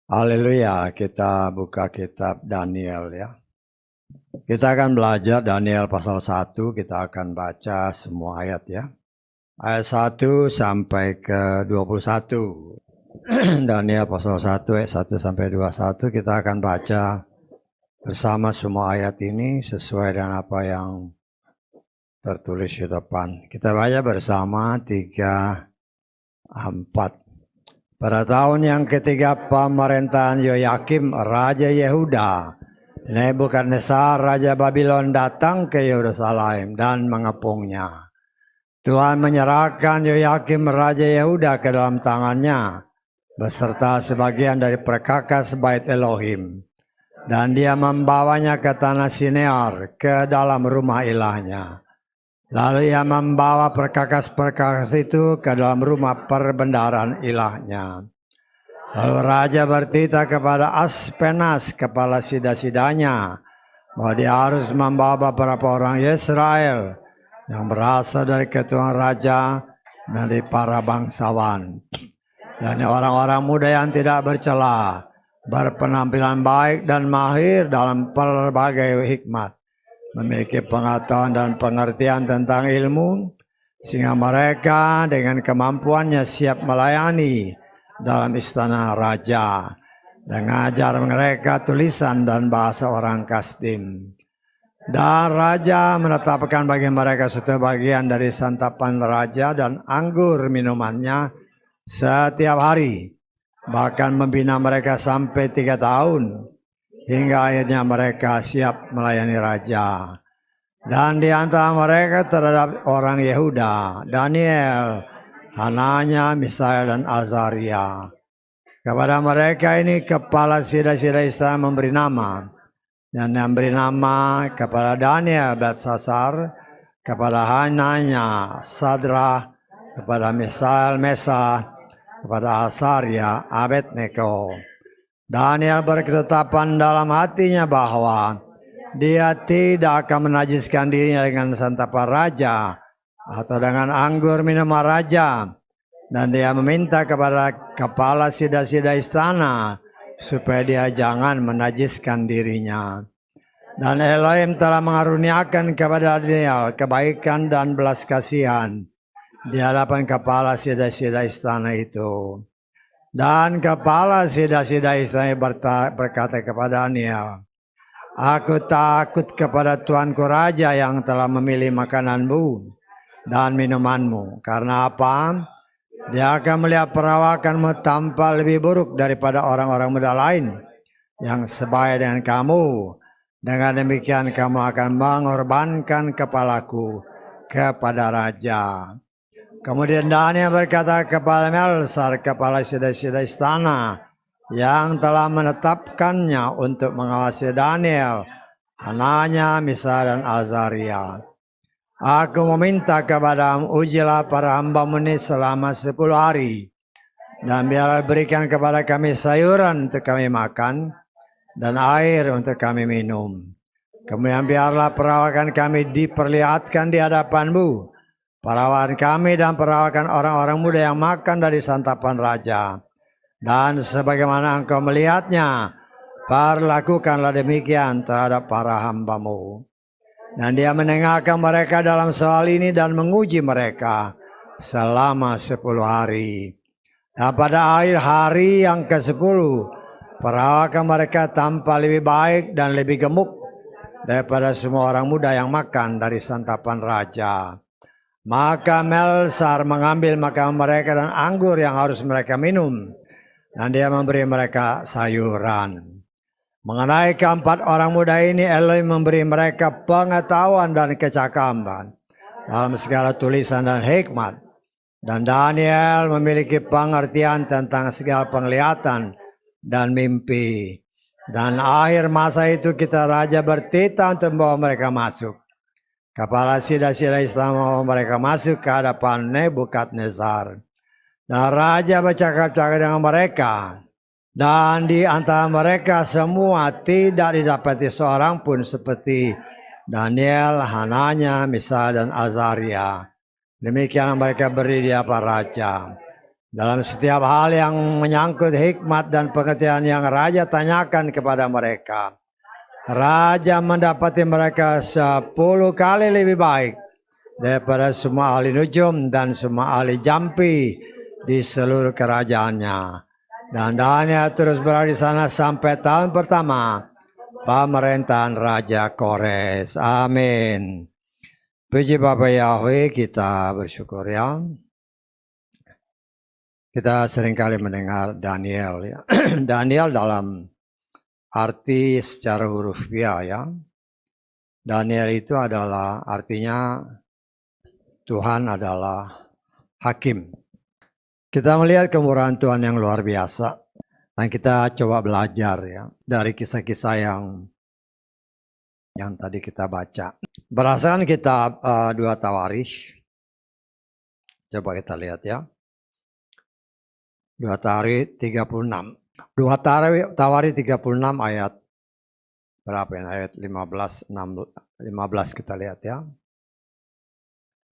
Haleluya, kita buka kitab Daniel ya. Kita akan belajar Daniel pasal 1, kita akan baca semua ayat ya. Ayat 1 sampai ke 21. Daniel pasal 1 ayat 1 sampai 21 kita akan baca bersama semua ayat ini sesuai dengan apa yang tertulis di depan. Kita baca bersama 3, 4. Pada tahun yang ketiga pemerintahan Yoyakim, Raja Yehuda, Nebukadnezar, Raja Babylon datang ke Yerusalem dan mengepungnya. Tuhan menyerahkan Yoyakim, Raja Yehuda ke dalam tangannya, beserta sebagian dari perkakas bait Elohim. Dan dia membawanya ke tanah Sinear, ke dalam rumah ilahnya. Lalu ia membawa perkakas-perkakas itu ke dalam rumah perbendaharaan ilahnya. Lalu raja bertitah kepada Aspenas, kepala sida-sidanya, bahwa dia harus membawa beberapa orang Israel yang berasal dari keturunan raja dan dari para bangsawan. Dan orang-orang muda yang tidak bercela, berpenampilan baik dan mahir dalam berbagai hikmat, memiliki pengetahuan dan pengertian tentang ilmu, sehingga mereka dengan kemampuannya siap melayani dalam istana raja, dan mengajar mereka tulisan dan bahasa orang Kasdim. Dan raja menetapkan bagi mereka satu bagian dari santapan raja dan anggur minumannya setiap hari, bahkan membina mereka sampai 3 tahun. Hingga akhirnya mereka siap melayani raja. Dan di antara mereka terhadap orang Yehuda, Daniel, Hananya, Misael, dan Azaria. Kepada mereka ini kepala sida-sida istana memberi nama. Dan yang memberi nama kepada Daniel, Belsasar, kepada Hananya, Sadrah, kepada Misael, Mesa, kepada Azaria, Abednego. Daniel berketetapan dalam hatinya bahwa dia tidak akan menajiskan dirinya dengan santapan raja atau dengan anggur minuman raja. Dan dia meminta kepada kepala sida-sida istana supaya dia jangan menajiskan dirinya. Dan Elohim telah mengaruniakan kepada Daniel kebaikan dan belas kasihan di hadapan kepala sida-sida istana itu. Dan kepala sida-sida istana berkata kepada Daniel, "Aku takut kepada Tuanku Raja yang telah memilih makananmu dan minumanmu. Karena apa? Dia akan melihat perawakanmu tampak lebih buruk daripada orang-orang muda lain yang sebaya dengan kamu. Dengan demikian kamu akan mengorbankan kepalaku kepada Raja." Kemudian Daniel berkata kepada Belsasar, kepala sida-sida istana, yang telah menetapkannya untuk mengawasi Daniel, Hananya, Misael, dan Azaria, "Aku meminta kepadamu, ujilah para hamba-Mu ini selama 10 hari, dan biarlah berikan kepada kami sayuran untuk kami makan, dan air untuk kami minum. Kemudian biarlah perawakan kami diperlihatkan di hadapan-Mu, perawakan kami dan perawakan orang-orang muda yang makan dari santapan raja. Dan sebagaimana Engkau melihatnya, perlakukanlah demikian terhadap para hamba-Mu." Dan dia menengahkan mereka dalam soal ini dan menguji mereka selama 10 hari. Dan pada akhir hari yang ke-10, perawakan mereka tampak lebih baik dan lebih gemuk daripada semua orang muda yang makan dari santapan raja. Maka Belsasar mengambil makanan mereka dan anggur yang harus mereka minum, dan dia memberi mereka sayuran. Mengenai keempat orang muda ini, Elohim memberi mereka pengetahuan dan kecakapan dalam segala tulisan dan hikmat. Dan Daniel memiliki pengertian tentang segala penglihatan dan mimpi. Dan akhir masa itu kita raja bertitah untuk membawa mereka masuk. Kepala sida-sida istana membawa mereka masuk ke hadapan Nebukadnezar. Dan raja bercakap-cakap dengan mereka. Dan di antara mereka semua tidak didapati seorang pun seperti Daniel, Hananya, Misael, dan Azaria. Demikian mereka beri dia para raja. Dalam setiap hal yang menyangkut hikmat dan pengertian yang raja tanyakan kepada mereka, raja mendapati mereka 10 kali lebih baik daripada semua ahli nujum dan semua ahli jampi di seluruh kerajaannya. Dan Daniel terus berada di sana sampai tahun pertama pemerintahan Raja Kores. Amin. Puji Bapa Yahweh, kita bersyukur ya. Kita seringkali mendengar Daniel ya. Daniel dalam arti secara hurufiah ya. Daniel itu adalah artinya Tuhan adalah hakim. Kita melihat kemurahan Tuhan yang luar biasa. Dan kita coba belajar ya dari kisah-kisah yang tadi kita baca. Berdasarkan kitab 2 Tawarikh. Coba kita lihat ya. 2 Tawarikh 36. 2 Tawarikh 36 ayat berapa ya? Ayat 15 kita lihat ya.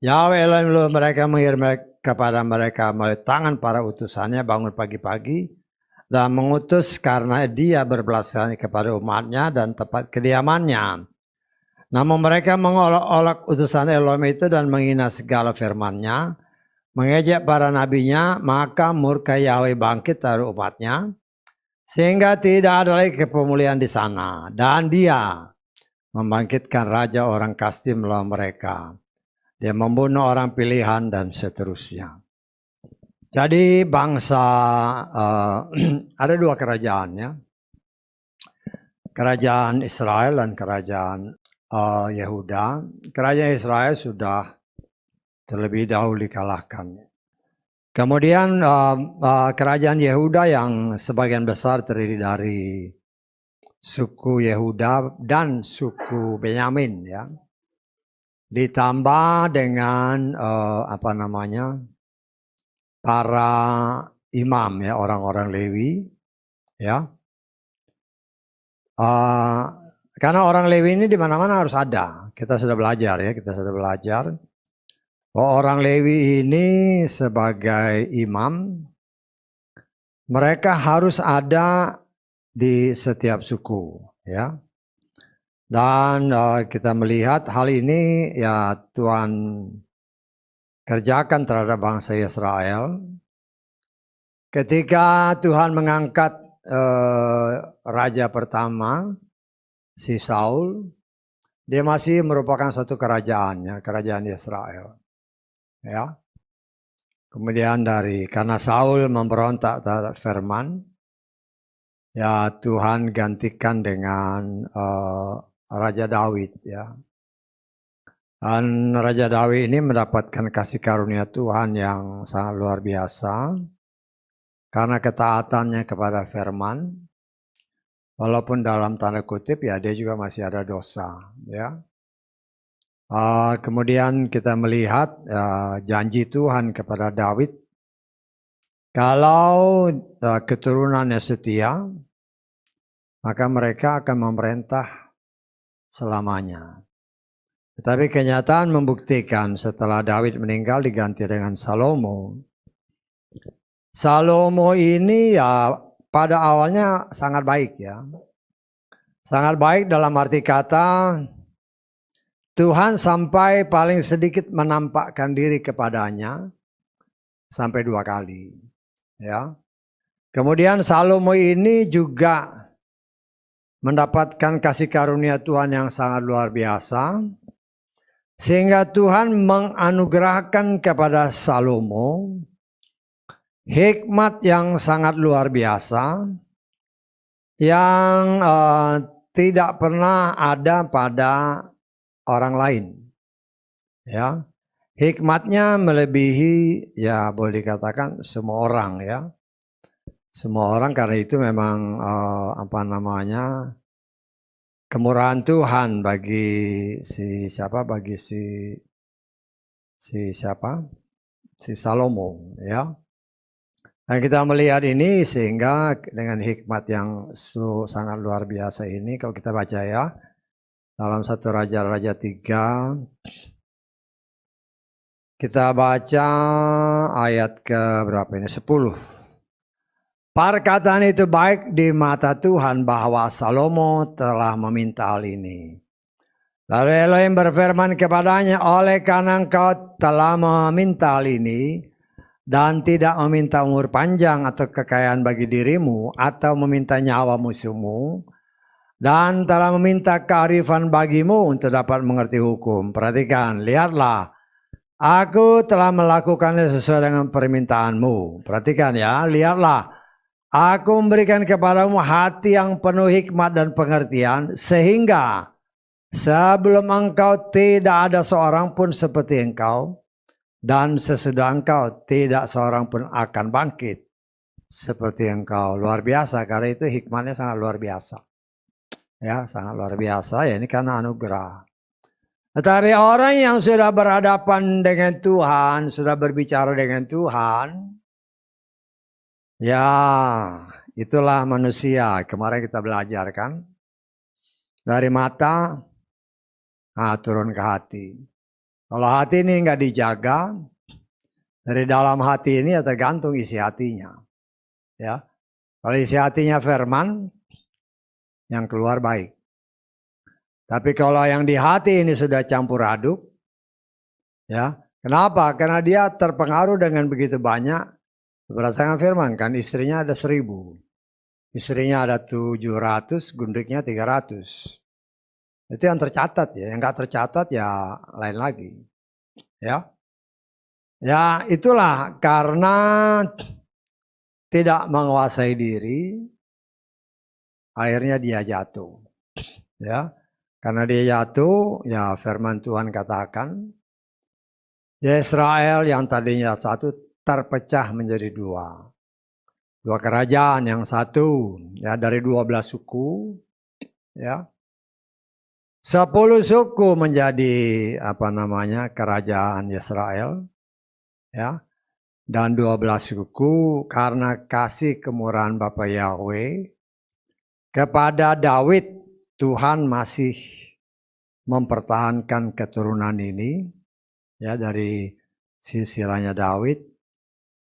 Yahweh Elohim mereka mengirim kepada mereka melalui tangan para utusannya bangun pagi-pagi dan mengutus karena dia berbelas kasihan kepada umatnya dan tempat kediamannya. Namun mereka mengolok-olok utusan Elohim itu dan menghina segala firman-Nya, mengejek para nabinya, maka murka Yahweh bangkit dari umatnya, sehingga tidak ada lagi kepemulihan di sana. Dan dia membangkitkan raja orang Kasti melawan mereka. Dia membunuh orang pilihan dan seterusnya. Jadi bangsa ada 2 kerajaan ya. Kerajaan Israel dan kerajaan Yehuda. Kerajaan Israel sudah terlebih dahulu dikalahkan. Kemudian kerajaan Yehuda yang sebagian besar terdiri dari suku Yehuda dan suku Benyamin ya. Ditambah dengan para imam ya, orang-orang Lewi ya. Karena orang Lewi ini di mana-mana harus ada. Kita sudah belajar ya, bahwa orang Lewi ini sebagai imam, mereka harus ada di setiap suku ya. Dan kita melihat hal ini ya Tuhan kerjakan terhadap bangsa Israel. Ketika Tuhan mengangkat raja pertama, si Saul, dia masih merupakan satu kerajaan ya, kerajaan Israel. Ya. Kemudian karena Saul memberontak terhadap firman, ya Tuhan gantikan dengan Raja Daud ya. Dan Raja Daud ini mendapatkan kasih karunia Tuhan yang sangat luar biasa karena ketaatannya kepada firman. Walaupun dalam tanda kutip ya dia juga masih ada dosa ya. Kemudian kita melihat janji Tuhan kepada Daud, kalau keturunannya setia, maka mereka akan memerintah selamanya. Tetapi kenyataan membuktikan setelah Daud meninggal diganti dengan Salomo. Salomo ini ya pada awalnya sangat baik ya. Sangat baik dalam arti kata Tuhan sampai paling sedikit menampakkan diri kepadanya sampai 2 kali. Ya. Kemudian Salomo ini juga mendapatkan kasih karunia Tuhan yang sangat luar biasa. Sehingga Tuhan menganugerahkan kepada Salomo hikmat yang sangat luar biasa yang tidak pernah ada pada orang lain. Ya, hikmatnya melebihi ya boleh dikatakan semua orang ya. Semua orang karena itu memang kemurahan Tuhan bagi si Salomo ya. Dan kita melihat ini sehingga dengan hikmat yang sangat luar biasa ini kalau kita baca ya dalam 1 Raja-Raja 3 Kita baca ayat ke berapa ini? 10. Perkataan itu baik di mata Tuhan bahwa Salomo telah meminta hal ini. Lalu Elohim berfirman kepadanya, oleh karena engkau telah meminta hal ini dan tidak meminta umur panjang atau kekayaan bagi dirimu atau meminta nyawa musuhmu dan telah meminta kearifan bagimu untuk dapat mengerti hukum. Perhatikan, lihatlah, aku telah melakukannya sesuai dengan permintaanmu. Perhatikan ya, lihatlah. Aku memberikan kepadamu hati yang penuh hikmat dan pengertian, sehingga sebelum engkau tidak ada seorang pun seperti engkau, dan sesudah engkau tidak seorang pun akan bangkit seperti engkau. Luar biasa, karena itu hikmatnya sangat luar biasa. Ya, sangat luar biasa, ya ini karena anugerah. Tetapi orang yang sudah berhadapan dengan Tuhan, sudah berbicara dengan Tuhan, ya, itulah manusia. Kemarin kita belajar kan, dari mata turun ke hati. Kalau hati ini nggak dijaga, dari dalam hati ini ya tergantung isi hatinya. Ya, kalau isi hatinya firman, yang keluar baik. Tapi kalau yang di hati ini sudah campur aduk, ya, kenapa? Karena dia terpengaruh dengan begitu banyak. Berdasarkan firman kan, istrinya ada 1000. Istrinya ada 700, gundiknya 300. Itu yang tercatat ya, yang nggak tercatat ya lain lagi. Ya, ya itulah karena tidak menguasai diri, akhirnya dia jatuh. Ya, karena dia jatuh, ya firman Tuhan katakan, ya Israel yang tadinya satu terpecah menjadi dua. Dua kerajaan, yang satu ya dari 12 suku, ya. 10 suku menjadi kerajaan Israel, ya. Dan 12 suku karena kasih kemurahan Bapa Yahweh kepada Daud, Tuhan masih mempertahankan keturunan ini, ya, dari silsilahnya Daud.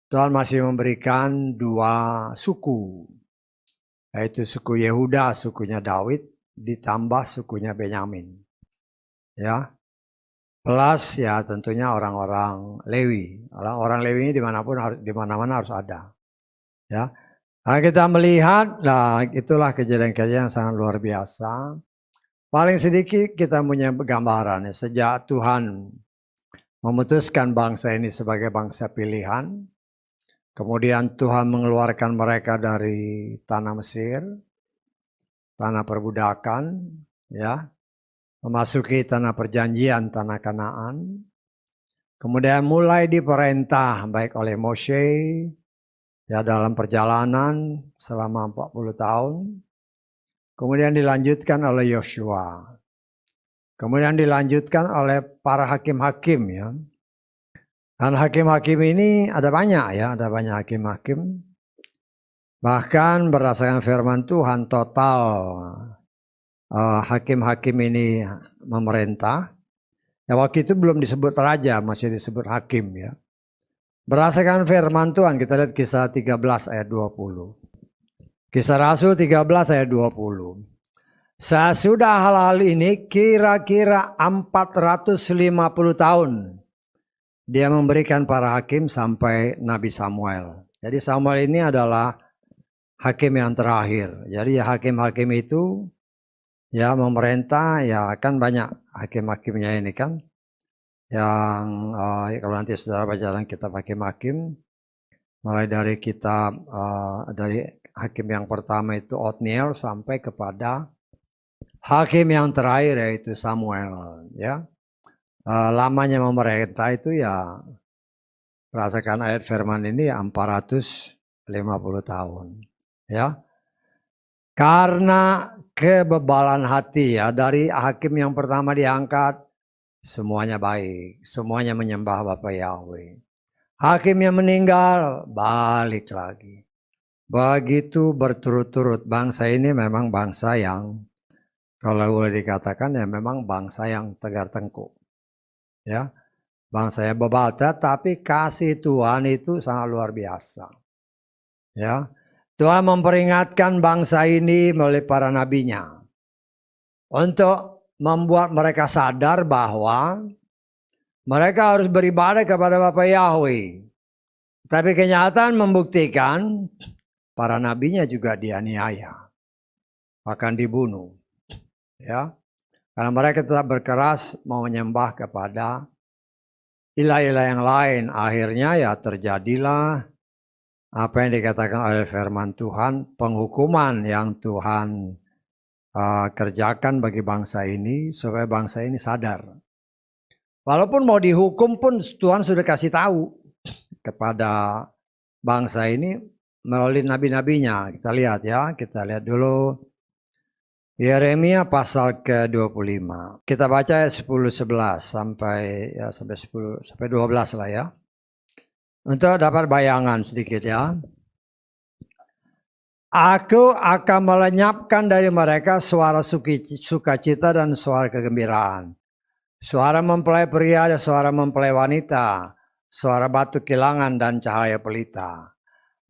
Tuhan masih memberikan 2 suku, yaitu suku Yehuda, sukunya Daud, ditambah sukunya Benyamin. Ya, plus ya tentunya orang-orang Lewi. Orang-orang Lewi ini dimana-mana harus ada. Ya, nah, kita melihat, nah itulah kejadian-kejadian yang sangat luar biasa. Paling sedikit kita punya gambaran ya, sejak Tuhan memutuskan bangsa ini sebagai bangsa pilihan. Kemudian Tuhan mengeluarkan mereka dari tanah Mesir, tanah perbudakan, ya, memasuki tanah perjanjian, tanah Kanaan. Kemudian mulai diperintah baik oleh Moshe, ya, dalam perjalanan selama 40 tahun. Kemudian dilanjutkan oleh Yosua. Kemudian dilanjutkan oleh para hakim-hakim, ya. Dan hakim-hakim ini ada banyak ya, ada banyak hakim-hakim. Bahkan berdasarkan firman Tuhan total hakim-hakim ini memerintah. Ya waktu itu belum disebut raja, masih disebut hakim ya. Berdasarkan firman Tuhan kita lihat Kisah 13 ayat 20. Kisah Rasul 13 ayat 20. Sesudah hal-hal ini kira-kira 450 tahun. Dia memberikan para hakim sampai Nabi Samuel. Jadi Samuel ini adalah hakim yang terakhir. Jadi hakim-hakim itu ya memerintah, ya kan banyak hakim-hakimnya ini kan. Yang kalau nanti saudara baca dalam kitab hakim-hakim, mulai dari kitab dari hakim yang pertama itu Otniel sampai kepada hakim yang terakhir yaitu Samuel, ya. Lamanya memerintah itu ya berdasarkan ayat firman ini 450 tahun, ya. Karena kebebalan hati ya, dari hakim yang pertama diangkat semuanya baik, semuanya menyembah Bapa Yahweh. Hakim yang meninggal balik lagi. Begitu berturut-turut. Bangsa ini memang bangsa yang kalau boleh dikatakan ya memang bangsa yang tegar tengkuk. Ya, bangsanya bebal, tetapi kasih Tuhan itu sangat luar biasa. Ya, Tuhan memperingatkan bangsa ini melalui para nabinya untuk membuat mereka sadar bahwa mereka harus beribadah kepada Bapa Yahweh. Tapi kenyataan membuktikan para nabinya juga dianiaya, akan dibunuh. Ya, karena mereka tetap berkeras mau menyembah kepada ilah-ilah yang lain. Akhirnya ya terjadilah apa yang dikatakan oleh firman Tuhan, penghukuman yang Tuhan kerjakan bagi bangsa ini supaya bangsa ini sadar. Walaupun mau dihukum pun Tuhan sudah kasih tahu kepada bangsa ini melalui nabi-nabinya. Kita lihat ya, kita lihat dulu Yeremia pasal ke-25. Kita baca 10-11 sampai 10 sampai 12 lah ya. Untuk dapat bayangan sedikit ya. Aku akan melenyapkan dari mereka suara sukacita dan suara kegembiraan. Suara mempelai pria dan suara mempelai wanita. Suara batu kilangan dan cahaya pelita.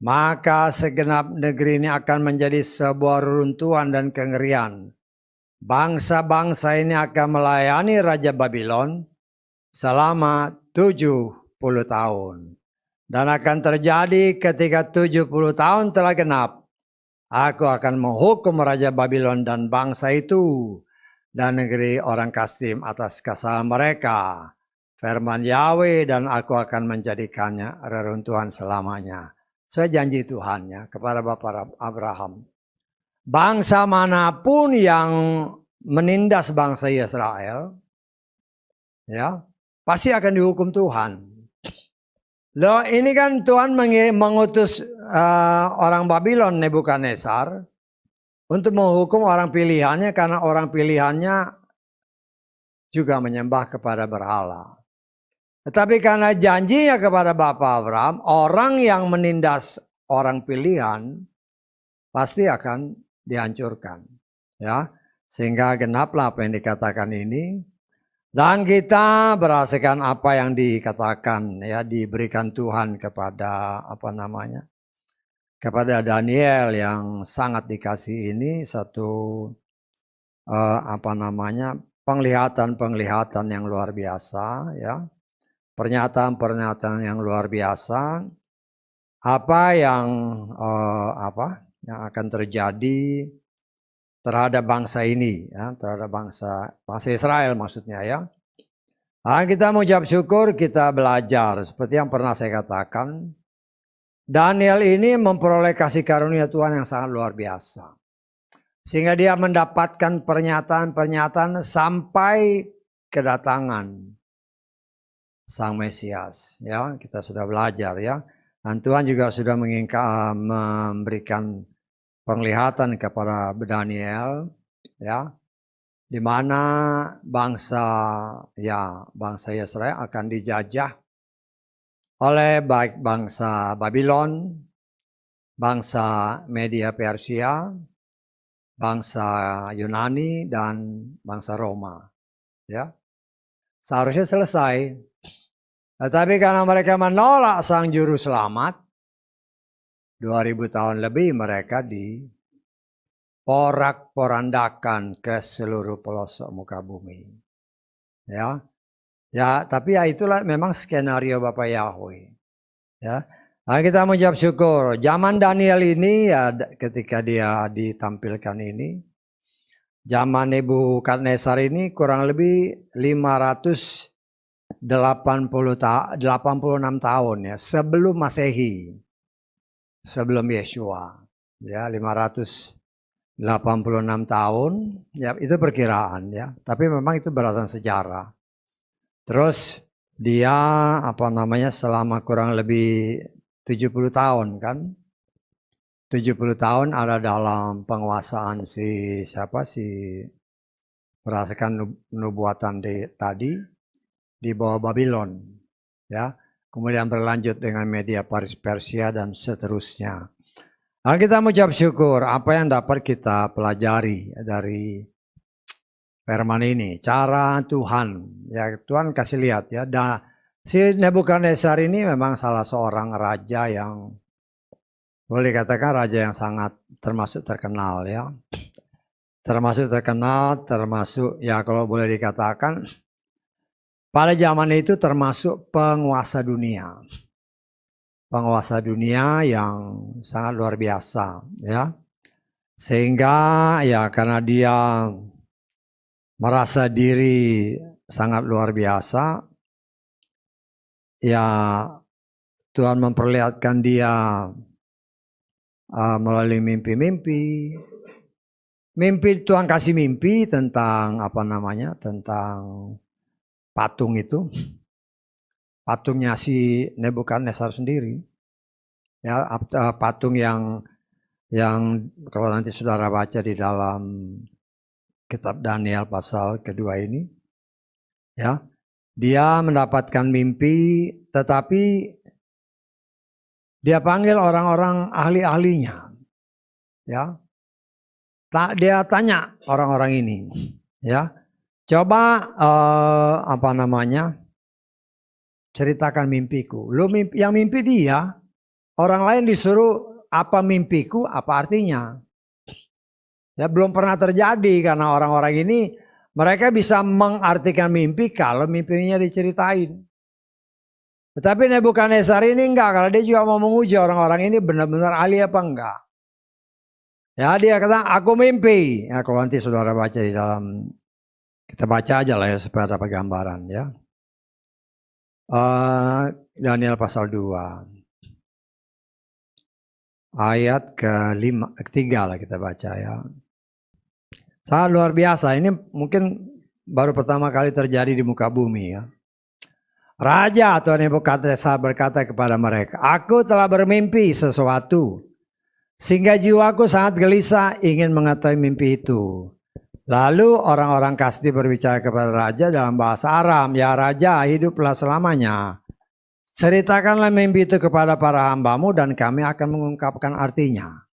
Maka segenap negeri ini akan menjadi sebuah reruntuhan dan kengerian. Bangsa-bangsa ini akan melayani Raja Babylon selama 70 tahun. Dan akan terjadi ketika 70 tahun telah genap, aku akan menghukum Raja Babylon dan bangsa itu dan negeri orang Kastim atas kesalahan mereka. Firman Yahweh, dan aku akan menjadikannya reruntuhan selamanya. Saya janji Tuhan ya kepada Bapak Abraham. Bangsa manapun yang menindas bangsa Israel, ya pasti akan dihukum Tuhan. Loh, ini kan Tuhan mengutus orang Babylon Nebukadnezar untuk menghukum orang pilihannya karena orang pilihannya juga menyembah kepada berhala. Tetapi karena janjinya kepada Bapak Abraham, orang yang menindas orang pilihan pasti akan dihancurkan. Ya, sehingga genaplah apa yang dikatakan ini. Dan kita berasakan apa yang dikatakan ya, diberikan Tuhan kepada kepada Daniel yang sangat dikasih ini satu penglihatan yang luar biasa ya. Pernyataan-pernyataan yang luar biasa, apa yang akan terjadi terhadap bangsa ini, ya, terhadap bangsa Israel maksudnya ya. Nah, kita mengucap syukur, kita belajar seperti yang pernah saya katakan. Daniel ini memperoleh kasih karunia Tuhan yang sangat luar biasa, sehingga dia mendapatkan pernyataan-pernyataan sampai kedatangan Sang Mesias, ya kita sudah belajar ya. Dan Tuhan juga sudah memberikan penglihatan kepada Daniel, ya, di mana bangsa Israel akan dijajah oleh baik bangsa Babylon, bangsa Media Persia, bangsa Yunani dan bangsa Roma, ya. Seharusnya selesai. Tetapi karena mereka menolak Sang Juru Selamat, 2000 tahun lebih mereka diporak-porandakan ke seluruh pelosok muka bumi. Ya, tapi ya itulah memang skenario Bapak Yahweh. Ya, nah, kita mengucap syukur. Zaman Daniel ini ya, ketika dia ditampilkan ini, zaman Nebukadnezar ini kurang lebih 86 tahun ya sebelum Masehi, sebelum Yeshua, ya 586 tahun, ya itu perkiraan ya, tapi memang itu berdasarkan sejarah. Terus dia selama kurang lebih 70 tahun kan, 70 tahun ada dalam penguasaan merasakan nubuatan tadi di bawah Babylon, ya. Kemudian berlanjut dengan Media Persia dan seterusnya. Nah, kita mengucap syukur apa yang dapat kita pelajari dari firman ini, cara Tuhan. Ya, Tuhan kasih lihat ya, Si Nebukadnezar ini memang salah seorang raja yang boleh katakan raja yang sangat termasuk terkenal ya. Termasuk terkenal, termasuk ya kalau boleh dikatakan pada zaman itu termasuk penguasa dunia. Penguasa dunia yang sangat luar biasa ya. Sehingga ya karena dia merasa diri sangat luar biasa, ya Tuhan memperlihatkan dia melalui mimpi-mimpi. Mimpi Tuhan kasih mimpi tentang tentang patung itu, patungnya si Nebukadnezar sendiri, ya patung yang kalau nanti saudara baca di dalam kitab Daniel pasal kedua ini, ya dia mendapatkan mimpi, tetapi dia panggil orang-orang ahli-ahlinya, ya. Dia tanya orang-orang ini, ya, coba ceritakan mimpiku. Yang mimpi dia, orang lain disuruh apa mimpiku, apa artinya. Ya belum pernah terjadi karena orang-orang ini mereka bisa mengartikan mimpi kalau mimpinya diceritain. Tetapi Nebukadnezar ini enggak, kalau dia juga mau menguji orang-orang ini benar-benar ahli apa enggak. Ya dia kata aku mimpi. Ya kalau nanti saudara baca di dalam, kita baca aja lah ya supaya dapat gambaran ya. Daniel pasal 2. Ayat ketiga lah kita baca ya. Sangat luar biasa, ini mungkin baru pertama kali terjadi di muka bumi ya. Raja atau Nebukadnezar berkata kepada mereka, aku telah bermimpi sesuatu, sehingga jiwaku sangat gelisah ingin mengetahui mimpi itu. Lalu orang-orang Kasdi berbicara kepada raja dalam bahasa Aram, ya raja hiduplah selamanya. Ceritakanlah mimpi itu kepada para hambamu dan kami akan mengungkapkan artinya.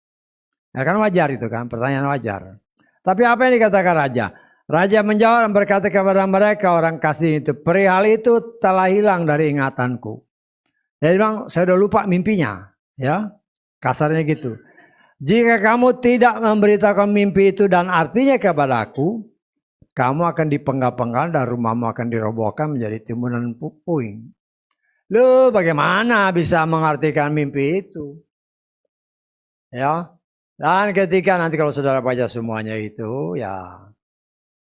Ya kan wajar itu kan, pertanyaan wajar. Tapi apa yang dikatakan raja? Raja menjawab dan berkata kepada mereka orang Kasdi itu, perihal itu telah hilang dari ingatanku. Jadi bilang, saya udah lupa mimpinya, ya kasarnya gitu. Jika kamu tidak memberitakan mimpi itu dan artinya kepada aku, kamu akan dipenggal-penggal dan rumahmu akan dirobohkan menjadi timbunan puing. Lu bagaimana bisa mengartikan mimpi itu? Ya, dan ketika nanti kalau saudara baca semuanya itu, ya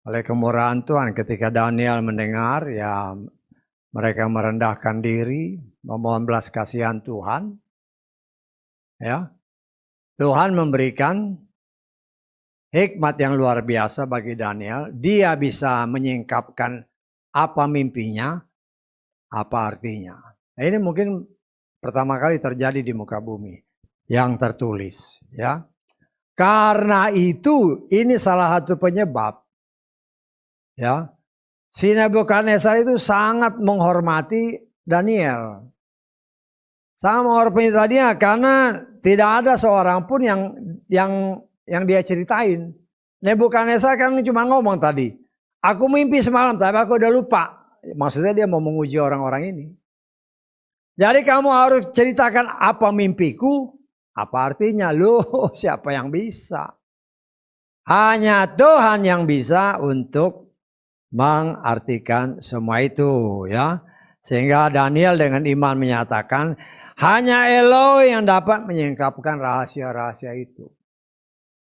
oleh kemurahan Tuhan ketika Daniel mendengar, ya mereka merendahkan diri, memohon belas kasihan Tuhan. Ya, Tuhan memberikan hikmat yang luar biasa bagi Daniel. Dia bisa menyingkapkan apa mimpinya, apa artinya. Nah, ini mungkin pertama kali terjadi di muka bumi yang tertulis. Ya, karena itu ini salah satu penyebab. Ya, si Nebukadnezar itu sangat menghormati Daniel. Sangat menghormati Daniel karena tidak ada seorang pun yang dia ceritain. Nebukadnezar kan cuma ngomong tadi, aku mimpi semalam tapi aku udah lupa. Maksudnya dia mau menguji orang-orang ini. Jadi kamu harus ceritakan apa mimpiku, apa artinya. Loh, siapa yang bisa? Hanya Tuhan yang bisa untuk mengartikan semua itu ya. Sehingga Daniel dengan iman menyatakan hanya Elohim yang dapat menyingkapkan rahasia-rahasia itu.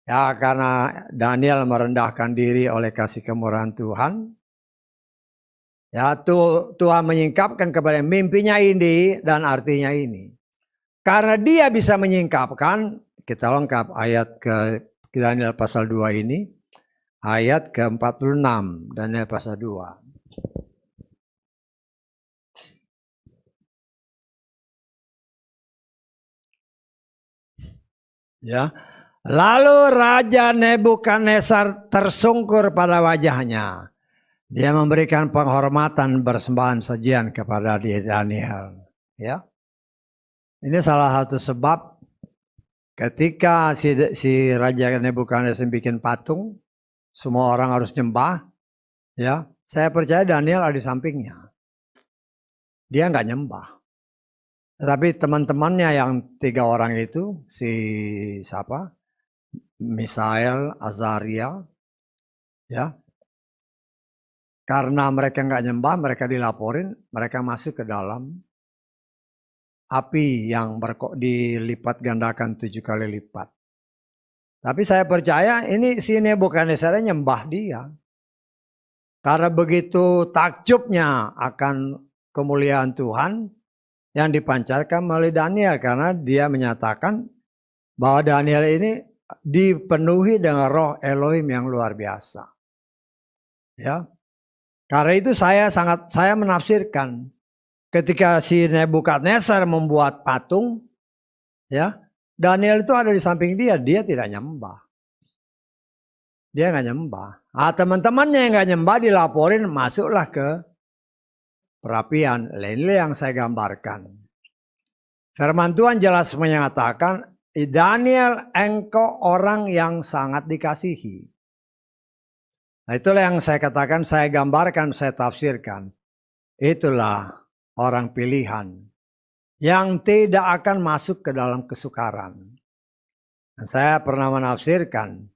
Ya karena Daniel merendahkan diri oleh kasih kemurahan Tuhan. Ya Tuhan menyingkapkan kepada mimpinya ini dan artinya ini. Karena dia bisa menyingkapkan, kita lengkap ayat ke Daniel pasal 2 ini. Ayat ke-46 Daniel pasal 2. Ya. Lalu Raja Nebukadnezar tersungkur pada wajahnya. Dia memberikan penghormatan bersembahan sajian kepada Daniel. Ya. Ini salah satu sebab ketika si Raja Nebukadnezar bikin patung, semua orang harus nyembah. Ya, saya percaya Daniel ada di sampingnya. dia nggak nyembah. Tetapi teman-temannya yang 3 orang itu, si siapa? Misael, Azaria, ya. Karena mereka nggak nyembah, mereka dilaporin, mereka masuk ke dalam api yang dilipat gandakan 7 kali lipat. Tapi saya percaya ini si Nebukadnezar nyembah dia. Karena begitu takjubnya akan kemuliaan Tuhan yang dipancarkan melalui Daniel. Karena dia menyatakan bahwa Daniel ini dipenuhi dengan roh Elohim yang luar biasa. Ya. Karena itu saya menafsirkan ketika si Nebukadnezar membuat patung, ya, Daniel itu ada di samping dia tidak nyembah. Dia nggak nyembah. Teman-temannya yang nggak nyembah dilaporin masuklah ke perapian. Ini yang saya gambarkan. Firman Tuhan jelas menyatakan, Daniel, engkau orang yang sangat dikasihi. Nah, itulah yang saya katakan, saya gambarkan, saya tafsirkan. Itulah orang pilihan yang tidak akan masuk ke dalam kesukaran. Dan saya pernah menafsirkan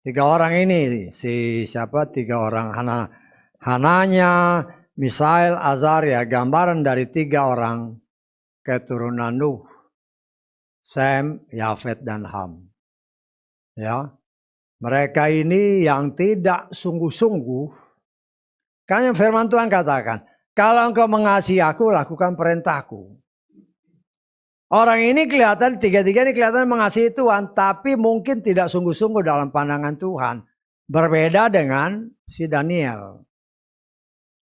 3 orang ini, siapa 3 orang, Hananya, Misael, Azaria, gambaran dari 3 orang keturunan Nuh, Sem, Yafet, dan Ham. Ya, mereka ini yang tidak sungguh-sungguh. Kan yang firman Tuhan katakan, kalau engkau mengasihi aku, lakukan perintahku. Orang ini kelihatan, 3-3 ini kelihatan mengasihi Tuhan, tapi mungkin tidak sungguh-sungguh dalam pandangan Tuhan. Berbeda dengan si Daniel.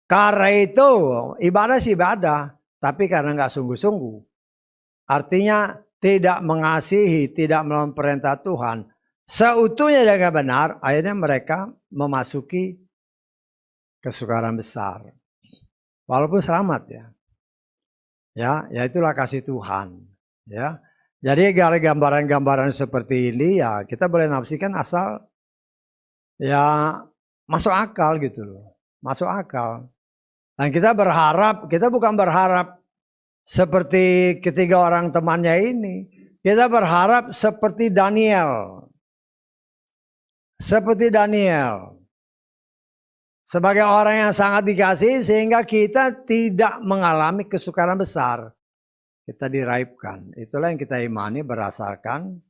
Karena itu ibadah sih ibadah, tapi karena nggak sungguh-sungguh. Artinya tidak mengasihi, tidak melawan perintah Tuhan. Seutuhnya dengan benar, akhirnya mereka memasuki kesukaran besar. Walaupun selamat ya. Ya itulah kasih Tuhan. Ya, jadi gambaran-gambaran seperti ini ya kita boleh nafsikan asal ya masuk akal gitu loh, masuk akal. Dan kita bukan berharap seperti ketiga orang temannya ini. Kita berharap seperti Daniel. Seperti Daniel. Sebagai orang yang sangat dikasihi sehingga kita tidak mengalami kesukaran besar. Kita diraibkan. Itulah yang kita imani berdasarkan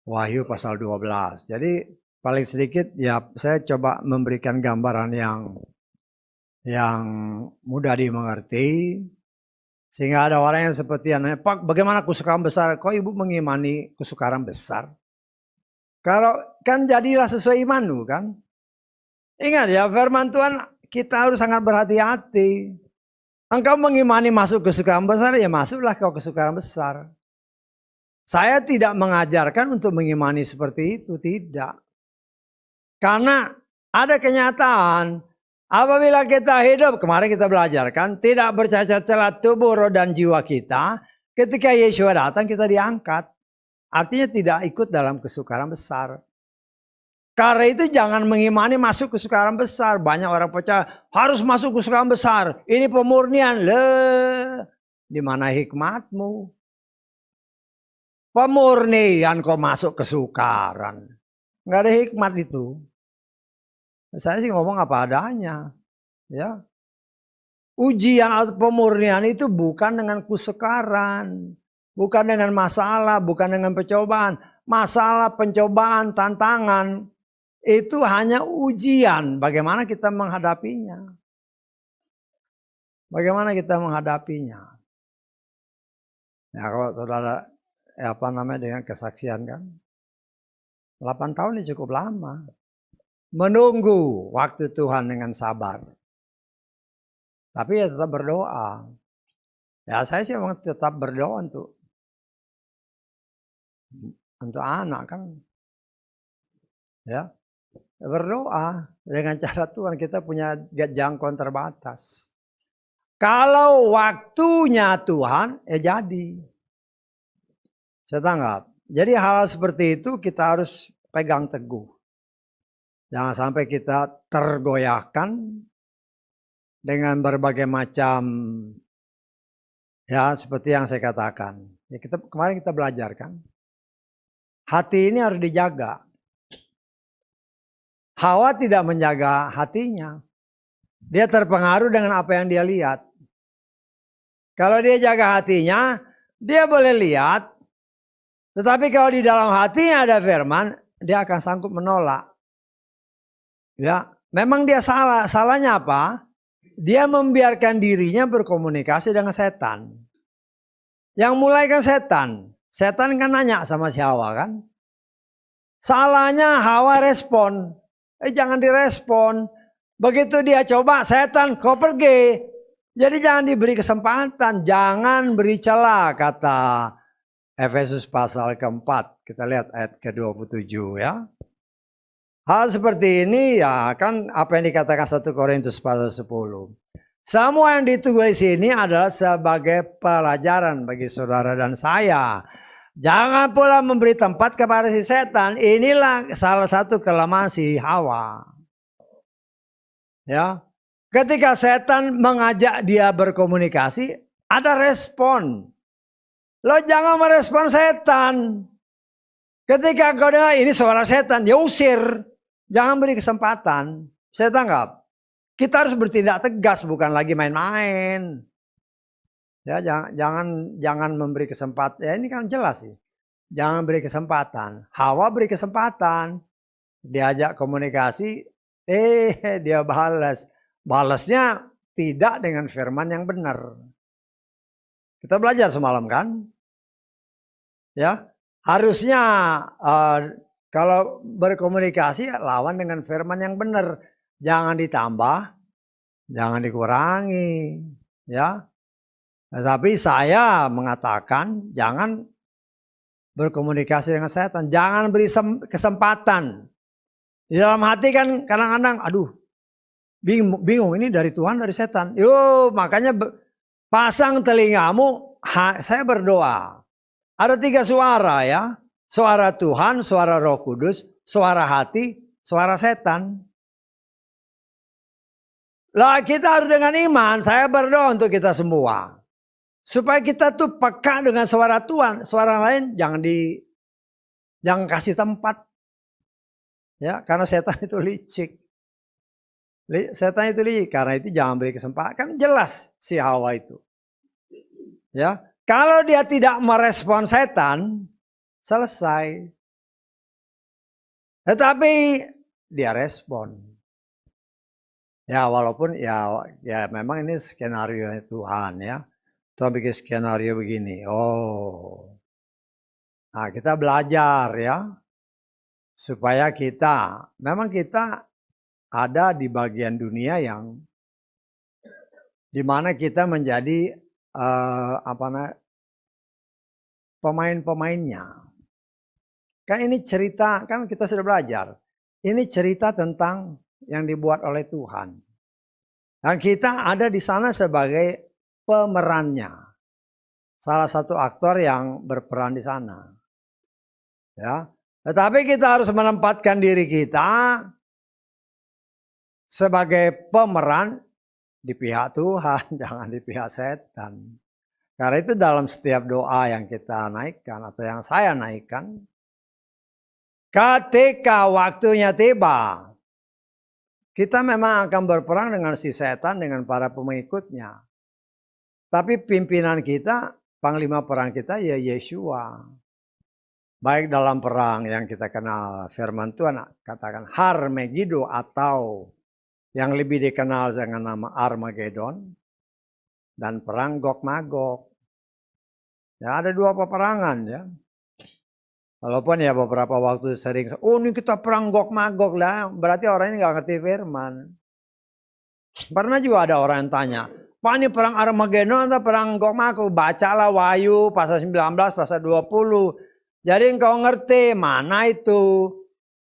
Wahyu pasal 12. Jadi paling sedikit ya saya coba memberikan gambaran yang mudah dimengerti. Sehingga ada orang yang seperti yang Pak, bagaimana kesukaran besar? Kok ibu mengimani kesukaran besar? Kalau kan jadilah sesuai imanmu kan? Ingat ya, firman Tuhan kita harus sangat berhati-hati. Engkau mengimani masuk kesukaran besar, ya masuklah kau kesukaran besar. Saya tidak mengajarkan untuk mengimani seperti itu, tidak. Karena ada kenyataan, apabila kita hidup, kemarin kita belajarkan, tidak bercacat celah tubuh, roh dan jiwa kita, ketika Yesus datang kita diangkat. Artinya tidak ikut dalam kesukaran besar. Karena itu jangan mengimani masuk kesukaran besar. Banyak orang percaya harus masuk kesukaran besar. Ini pemurnian. Di mana hikmatmu? Pemurnian kok masuk kesukaran. Nggak ada hikmat itu. Saya sih ngomong apa adanya. Ya. Ujian atau pemurnian itu bukan dengan kesukaran. Bukan dengan masalah, bukan dengan pencobaan. Masalah, pencobaan, tantangan. Itu hanya ujian bagaimana kita menghadapinya. Bagaimana kita menghadapinya. Ya kalau saudara dengan kesaksian kan. 8 tahun ini cukup lama. Menunggu waktu Tuhan dengan sabar. Tapi ya tetap berdoa. Ya saya sih memang tetap berdoa untuk anak kan. Ya. Berdoa dengan cara Tuhan, kita punya jangkauan terbatas. Kalau waktunya Tuhan, jadi. Saya tanggap. Jadi hal seperti itu kita harus pegang teguh. Jangan sampai kita tergoyahkan dengan berbagai macam Ya, seperti yang saya katakan. Ya, kemarin kita belajar kan. Hati ini harus dijaga. Hawa tidak menjaga hatinya. Dia terpengaruh dengan apa yang dia lihat. Kalau dia jaga hatinya, dia boleh lihat. Tetapi kalau di dalam hatinya ada firman, dia akan sanggup menolak. Ya, memang dia salah. Salahnya apa? Dia membiarkan dirinya berkomunikasi dengan setan. Yang mulai kan setan. Setan kan nanya sama si Hawa kan. Salahnya Hawa respon. Jangan direspon. Begitu dia coba, setan kau pergi. Jadi jangan diberi kesempatan. Jangan beri celah, kata Efesus pasal keempat. Kita lihat ayat ke-27 ya. Hal seperti ini ya kan apa yang dikatakan 1 Korintus pasal 10. Semua yang ditulis ini adalah sebagai pelajaran bagi saudara dan saya. Jangan pula memberi tempat kepada si setan. Inilah salah satu kelemahan si Hawa. Ya. Ketika setan mengajak dia berkomunikasi, ada respon. Lo jangan merespon setan. Ketika kau dengar ini suara setan, ya usir. Jangan beri kesempatan. Saya tangkap. Kita harus bertindak tegas, bukan lagi main-main. Ya, jangan memberi kesempatan. Ya ini kan jelas sih. Jangan beri kesempatan. Hawa beri kesempatan. Diajak komunikasi, dia balas. Balasnya tidak dengan firman yang benar. Kita belajar semalam kan? Ya, harusnya kalau berkomunikasi lawan dengan firman yang benar. Jangan ditambah, jangan dikurangi, ya. Tapi saya mengatakan jangan berkomunikasi dengan setan, jangan beri kesempatan. Di dalam hati kan kadang-kadang, aduh, bingung ini dari Tuhan dari setan. Makanya pasang telingamu, saya berdoa. Ada 3 suara ya, suara Tuhan, suara Roh Kudus, suara hati, suara setan. Lah kita harus dengan iman, saya berdoa untuk kita semua. Supaya kita tuh peka dengan suara Tuhan, suara lain jangan kasih tempat. Ya, karena setan itu licik. Setan itu licik, karena itu jangan beri kesempatan. Kan jelas si Hawa itu. Ya, kalau dia tidak merespon setan, selesai. Tetapi dia respon. Ya walaupun ya memang ini skenario Tuhan ya. Tuhan bikin skenario begini. Nah kita belajar ya. Supaya memang kita ada di bagian dunia yang dimana kita menjadi pemain-pemainnya. Kan ini cerita, kan kita sudah belajar. Ini cerita tentang yang dibuat oleh Tuhan. Dan kita ada di sana sebagai pemerannya. Salah satu aktor yang berperan di sana. Ya. Tetapi kita harus menempatkan diri kita sebagai pemeran di pihak Tuhan, jangan di pihak setan. Karena itu dalam setiap doa yang kita naikkan atau yang saya naikkan, ketika waktunya tiba, kita memang akan berperang dengan si setan, dengan para pengikutnya. Tapi pimpinan kita, panglima perang kita ya Yeshua. Baik dalam perang yang kita kenal firman Tuhan katakan Harmegido atau yang lebih dikenal dengan nama Armageddon. Dan perang Gog Magog. Ya ada 2 peperangan ya. Walaupun ya beberapa waktu sering, ini kita perang Gog Magog lah. Berarti orang ini gak ngerti firman. Pernah juga ada orang yang tanya, Pak ini perang Armageddon atau perang Gog Magog? Bacalah Wahyu pasal 19, pasal 20. Jadi engkau ngerti mana itu.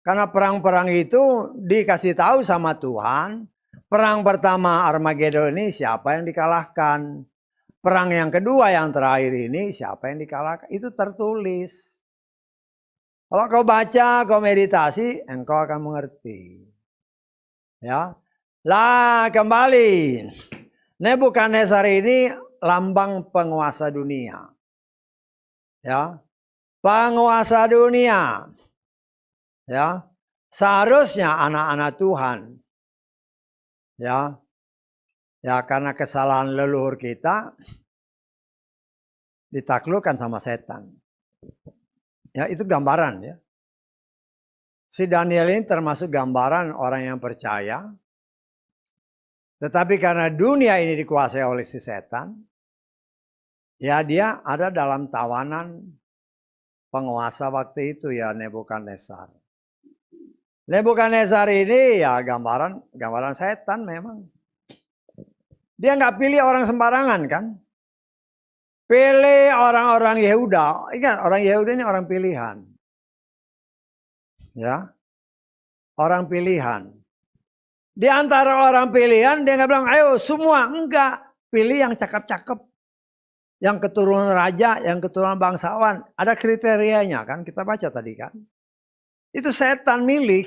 Karena perang-perang itu dikasih tahu sama Tuhan. Perang pertama Armageddon ini siapa yang dikalahkan. Perang yang kedua yang terakhir ini siapa yang dikalahkan. Itu tertulis. Kalau kau baca, kau meditasi, engkau akan mengerti. Ya. Lah kembali. Nebukadnezar ini lambang penguasa dunia. Ya. Penguasa dunia. Ya. Seharusnya anak-anak Tuhan. Ya. Ya, karena kesalahan leluhur kita ditaklukkan sama setan. Ya, itu gambaran ya. Si Daniel ini termasuk gambaran orang yang percaya. Tetapi karena dunia ini dikuasai oleh si setan, ya dia ada dalam tawanan penguasa waktu itu ya Nebukadnezar. Nebukadnezar ini ya gambaran setan memang. Dia nggak pilih orang sembarangan kan. Pilih orang-orang Yehuda. Ingat orang Yehuda ini orang pilihan. Ya. Orang pilihan. Di antara orang pilihan dia nggak bilang ayo semua. Enggak. Pilih yang cakep-cakep. Yang keturunan raja, yang keturunan bangsawan. Ada kriterianya kan. Kita baca tadi kan. Itu setan milih.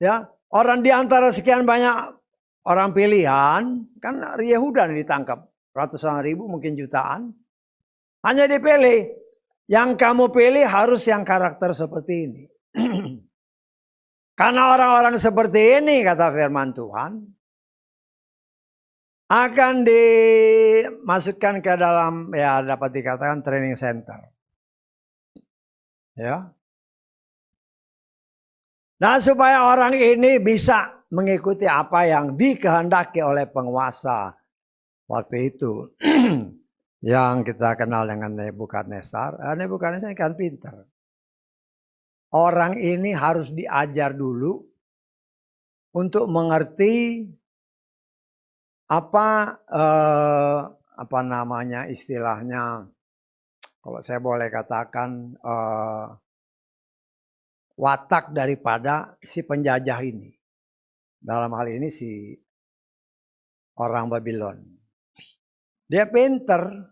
Ya. Orang di antara sekian banyak orang pilihan. Kan Yehuda ditangkap. Ratusan ribu mungkin jutaan. Hanya dipilih. Yang kamu pilih harus yang karakter seperti ini. Karena orang-orang seperti ini kata firman Tuhan. Akan dimasukkan ke dalam ya dapat dikatakan training center. Ya. Nah supaya orang ini bisa mengikuti apa yang dikehendaki oleh penguasa waktu itu yang kita kenal dengan Nebukadnezar. Nebukadnezar kan pintar. Orang ini harus diajar dulu untuk mengerti apa namanya istilahnya, kalau saya boleh katakan watak daripada si penjajah ini. Dalam hal ini si orang Babylon. Dia pinter.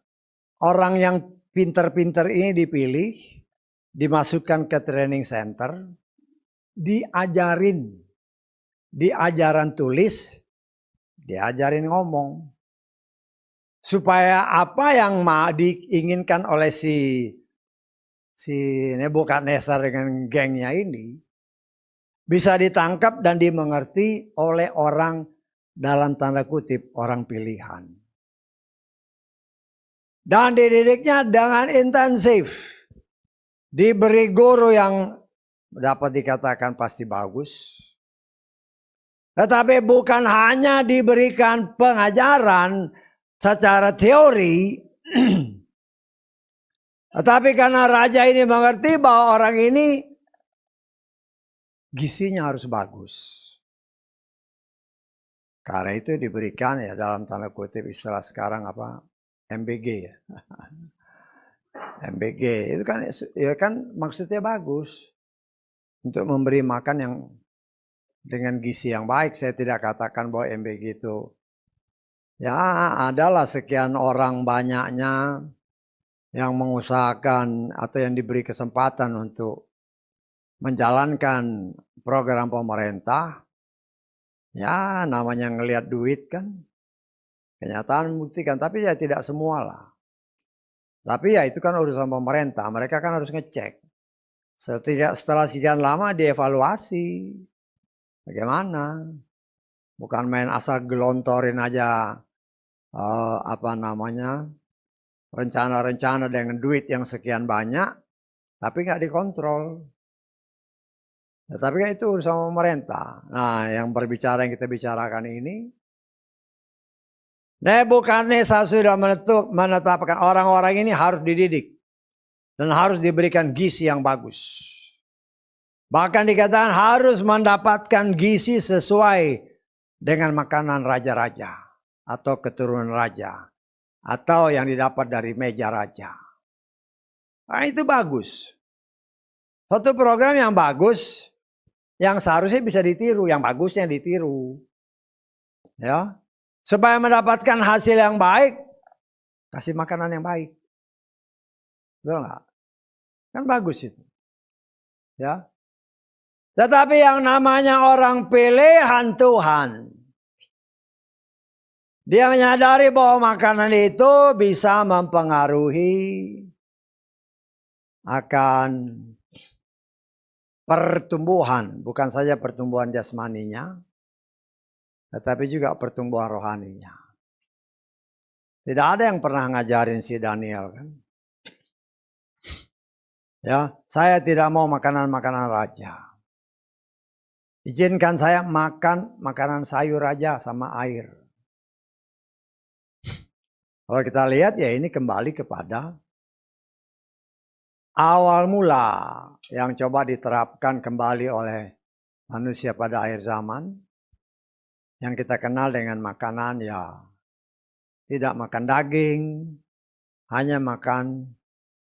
Orang yang pinter-pinter ini dipilih, dimasukkan ke training center, diajarin tulis, diajarin ngomong. Supaya apa yang diinginkan oleh si Nebukadnezar dengan gengnya ini bisa ditangkap dan dimengerti oleh orang dalam tanda kutip orang pilihan. Dan dididiknya dengan intensif. Diberi guru yang dapat dikatakan pasti bagus. Tetapi bukan hanya diberikan pengajaran secara teori. Tetapi karena raja ini mengerti bahwa orang ini gizinya harus bagus. Karena itu diberikan ya dalam tanda kutip istilah sekarang apa? MBG ya. MBG itu kan ya kan maksudnya bagus. Untuk memberi makan yang dengan gizi yang baik. Saya tidak katakan bahwa MBG itu ya adalah sekian orang banyaknya yang mengusahakan atau yang diberi kesempatan untuk menjalankan program pemerintah. Ya namanya ngelihat duit kan. Kenyataan membuktikan, tapi ya tidak semua lah. Tapi ya itu kan urusan pemerintah, mereka kan harus ngecek. Setelah sekian lama dievaluasi. Bagaimana? Bukan main asal gelontorin aja rencana-rencana dengan duit yang sekian banyak, tapi nggak dikontrol. Ya, tapi kan itu urusan pemerintah. Nah yang berbicara yang kita bicarakan ini, Nebukadnezar sudah menetapkan orang-orang ini harus dididik. Dan harus diberikan gizi yang bagus. Bahkan dikatakan harus mendapatkan gizi sesuai dengan makanan raja-raja. Atau keturunan raja. Atau yang didapat dari meja raja. Nah itu bagus. Satu program yang bagus. Yang seharusnya bisa ditiru. Yang bagusnya ditiru. Ya. Supaya mendapatkan hasil yang baik, kasih makanan yang baik. Betul nggak? Kan bagus itu. Ya. Tetapi yang namanya orang pilihan Tuhan. Dia menyadari bahwa makanan itu bisa mempengaruhi akan pertumbuhan, bukan saja pertumbuhan jasmaninya, tetapi juga pertumbuhan rohaninya. Tidak ada yang pernah ngajarin si Daniel kan. Ya, saya tidak mau makanan-makanan raja. Izinkan saya makan makanan sayur aja sama air. Kalau kita lihat ya ini kembali kepada awal mula yang coba diterapkan kembali oleh manusia pada akhir zaman. Yang kita kenal dengan makanan ya tidak makan daging, hanya makan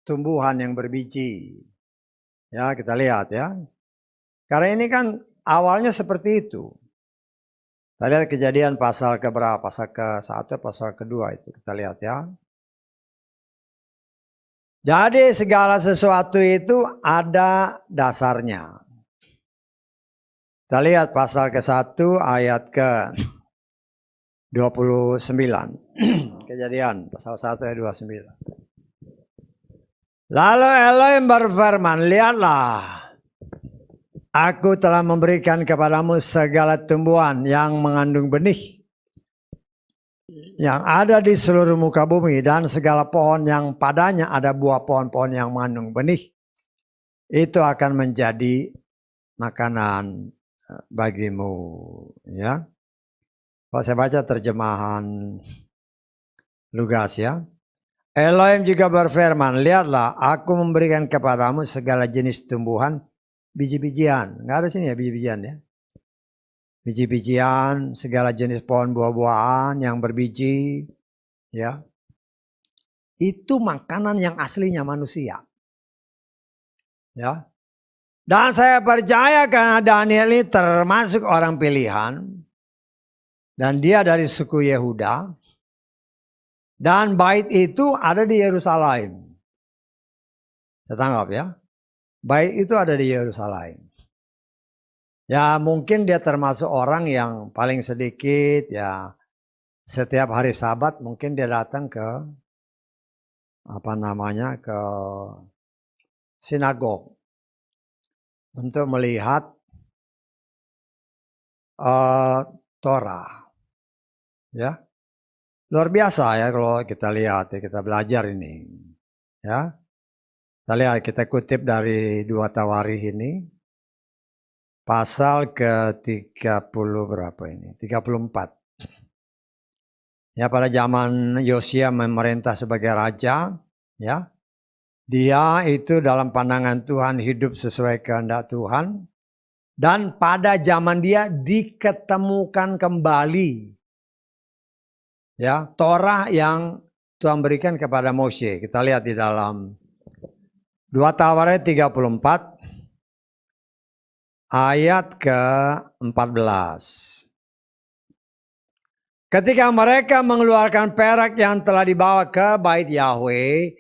tumbuhan yang berbiji. Ya kita lihat ya. Karena ini kan awalnya seperti itu. Kita lihat Kejadian pasal keberapa? Pasal ke-1, pasal kedua itu kita lihat ya. Jadi segala sesuatu itu ada dasarnya. Kita lihat pasal ke-1 ayat ke-29. Kejadian pasal 1 ayat 29. Lalu Elohim berfirman, lihatlah, aku telah memberikan kepadamu segala tumbuhan yang mengandung benih yang ada di seluruh muka bumi dan segala pohon yang padanya ada buah pohon-pohon yang mengandung benih. Itu akan menjadi makanan bagimu. Ya. Kalau saya baca terjemahan Lugas ya. Elohim juga berfirman, lihatlah aku memberikan kepadamu segala jenis tumbuhan biji-bijian. Nggak ada sini ya biji-bijian ya. Biji-bijian, segala jenis pohon buah-buahan yang berbiji. Ya. Itu makanan yang aslinya manusia. Ya. Dan saya percaya karena Daniel ini termasuk orang pilihan. Dan dia dari suku Yehuda. Dan bait itu ada di Yerusalem. Saya tangkap ya. Bait itu ada di Yerusalem. Ya mungkin dia termasuk orang yang paling sedikit ya. Setiap hari Sabat mungkin dia datang ke ke sinagog. Untuk melihat Torah. Ya. Luar biasa ya kalau kita lihat ya, kita belajar ini. Ya. Kita lihat, kita kutip dari 2 Tawarikh ini. Pasal ke-30 berapa ini? 34. Ya pada zaman Yosia memerintah sebagai raja, ya. Dia itu dalam pandangan Tuhan hidup sesuai kehendak Tuhan. Dan pada zaman dia diketemukan kembali. Ya, Torah yang Tuhan berikan kepada Mose. Kita lihat di dalam 2 Tawarikh 34 ayat ke-14. Ketika mereka mengeluarkan perak yang telah dibawa ke bait Yahweh,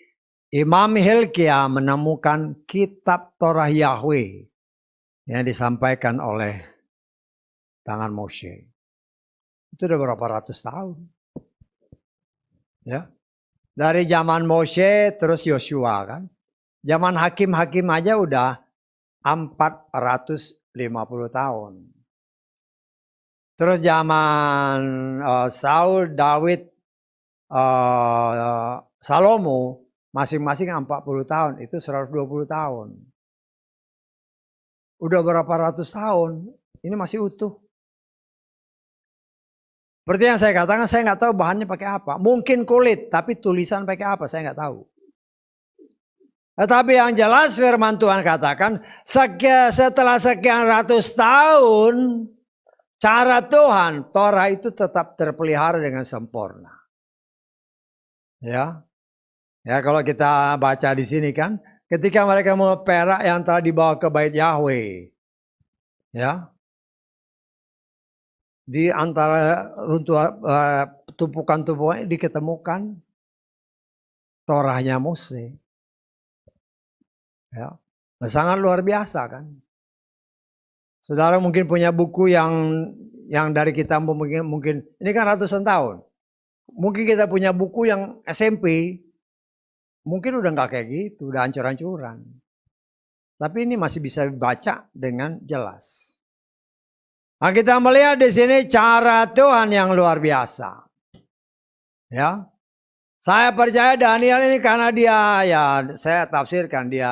Imam Hilkiah menemukan kitab Torah Yahweh yang disampaikan oleh tangan Mose. Itu udah berapa ratus tahun. Ya. Dari zaman Mose terus Yosua kan. Zaman hakim-hakim aja udah 450 tahun. Terus zaman Saul, Daud, Salomo masing-masing 40 tahun. Itu 120 tahun. Udah berapa ratus tahun. Ini masih utuh. Seperti yang saya katakan, saya nggak tahu bahannya pakai apa. Mungkin kulit, tapi tulisan pakai apa saya nggak tahu. Tetapi yang jelas firman Tuhan katakan, setelah sekian ratus tahun, cara Tuhan, Torah itu tetap terpelihara dengan sempurna. Ya, ya kalau kita baca di sini kan, ketika mereka mau perak yang telah dibawa ke bait Yahweh, ya, di antara tumpukan-tumpukan diketemukan Torahnya Mose. Ya, sangat luar biasa kan. Saudara mungkin punya buku yang dari kita mungkin ini kan ratusan tahun. Mungkin kita punya buku yang SMP, mungkin udah nggak kayak gitu, udah hancur-hancuran. Tapi ini masih bisa dibaca dengan jelas. Nah, kita melihat di sini cara Tuhan yang luar biasa. Ya, saya percaya Daniel ini karena dia, ya saya tafsirkan dia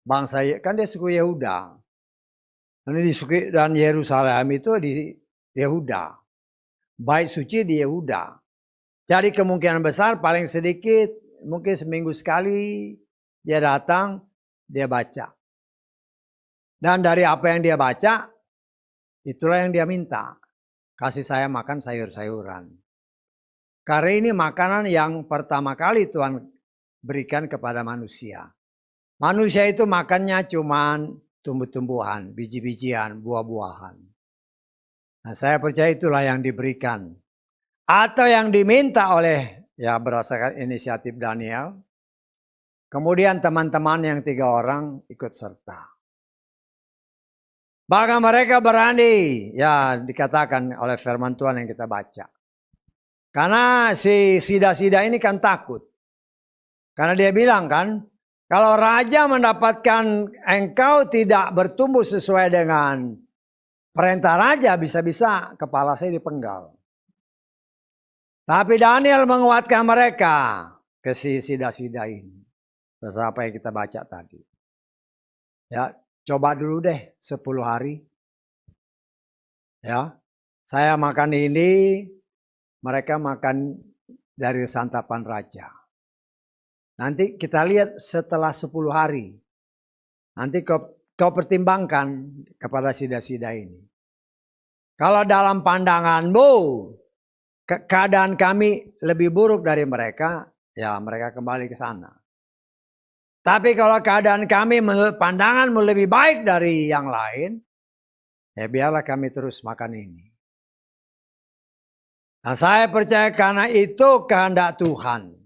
bangsa, kan dia suku Yehuda. Dan Yerusalem itu di Yehuda. Bait suci di Yehuda. Jadi kemungkinan besar paling sedikit mungkin seminggu sekali dia datang, dia baca. Dan dari apa yang dia baca, itulah yang dia minta. Kasih saya makan sayur-sayuran. Karena ini makanan yang pertama kali Tuhan berikan kepada manusia. Manusia itu makannya cuman tumbuh-tumbuhan, biji-bijian, buah-buahan. Nah, saya percaya itulah yang diberikan. Atau yang diminta oleh, ya berdasarkan inisiatif Daniel. Kemudian teman-teman yang 3 orang ikut serta. Bahkan mereka berani, ya dikatakan oleh firman Tuhan yang kita baca. Karena si Sida-Sida ini kan takut. Karena dia bilang kan, kalau raja mendapatkan engkau tidak bertumbuh sesuai dengan perintah raja, bisa-bisa kepala saya dipenggal. Tapi Daniel menguatkan mereka ke si Sida-Sida ini. Berdasarkan apa yang kita baca tadi. Ya, coba dulu deh 10 hari. Ya, saya makan ini, mereka makan dari santapan raja. Nanti kita lihat setelah 10 hari. Nanti kau pertimbangkan kepada Sida-Sida ini. Kalau dalam pandanganmu keadaan kami lebih buruk dari mereka, ya mereka kembali ke sana. Tapi kalau keadaan kami menurut pandanganmu lebih baik dari yang lain, ya biarlah kami terus makan ini. Nah, saya percaya karena itu kehendak Tuhan.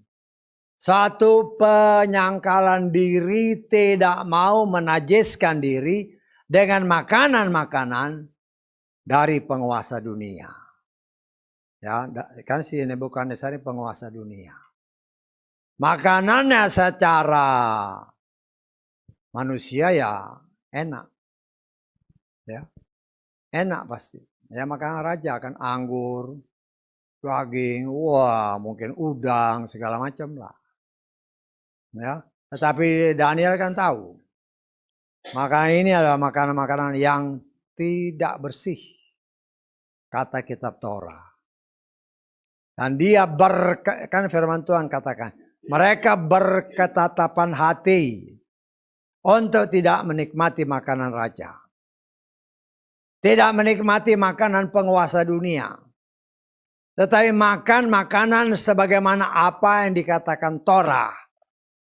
Satu penyangkalan diri, tidak mau menajiskan diri dengan makanan-makanan dari penguasa dunia. Ya, kan si Nebukadnezar ini penguasa dunia. Makanannya secara manusia ya enak. Ya. Enak pasti. Ya makanan raja kan anggur, daging, wah mungkin udang segala macam lah. Ya, tetapi Daniel kan tahu. Makanan ini adalah makanan-makanan yang tidak bersih. Kata kitab Torah. Dan dia kan firman Tuhan katakan, mereka berketatapan hati untuk tidak menikmati makanan raja. Tidak menikmati makanan penguasa dunia. Tetapi makan makanan sebagaimana apa yang dikatakan Torah.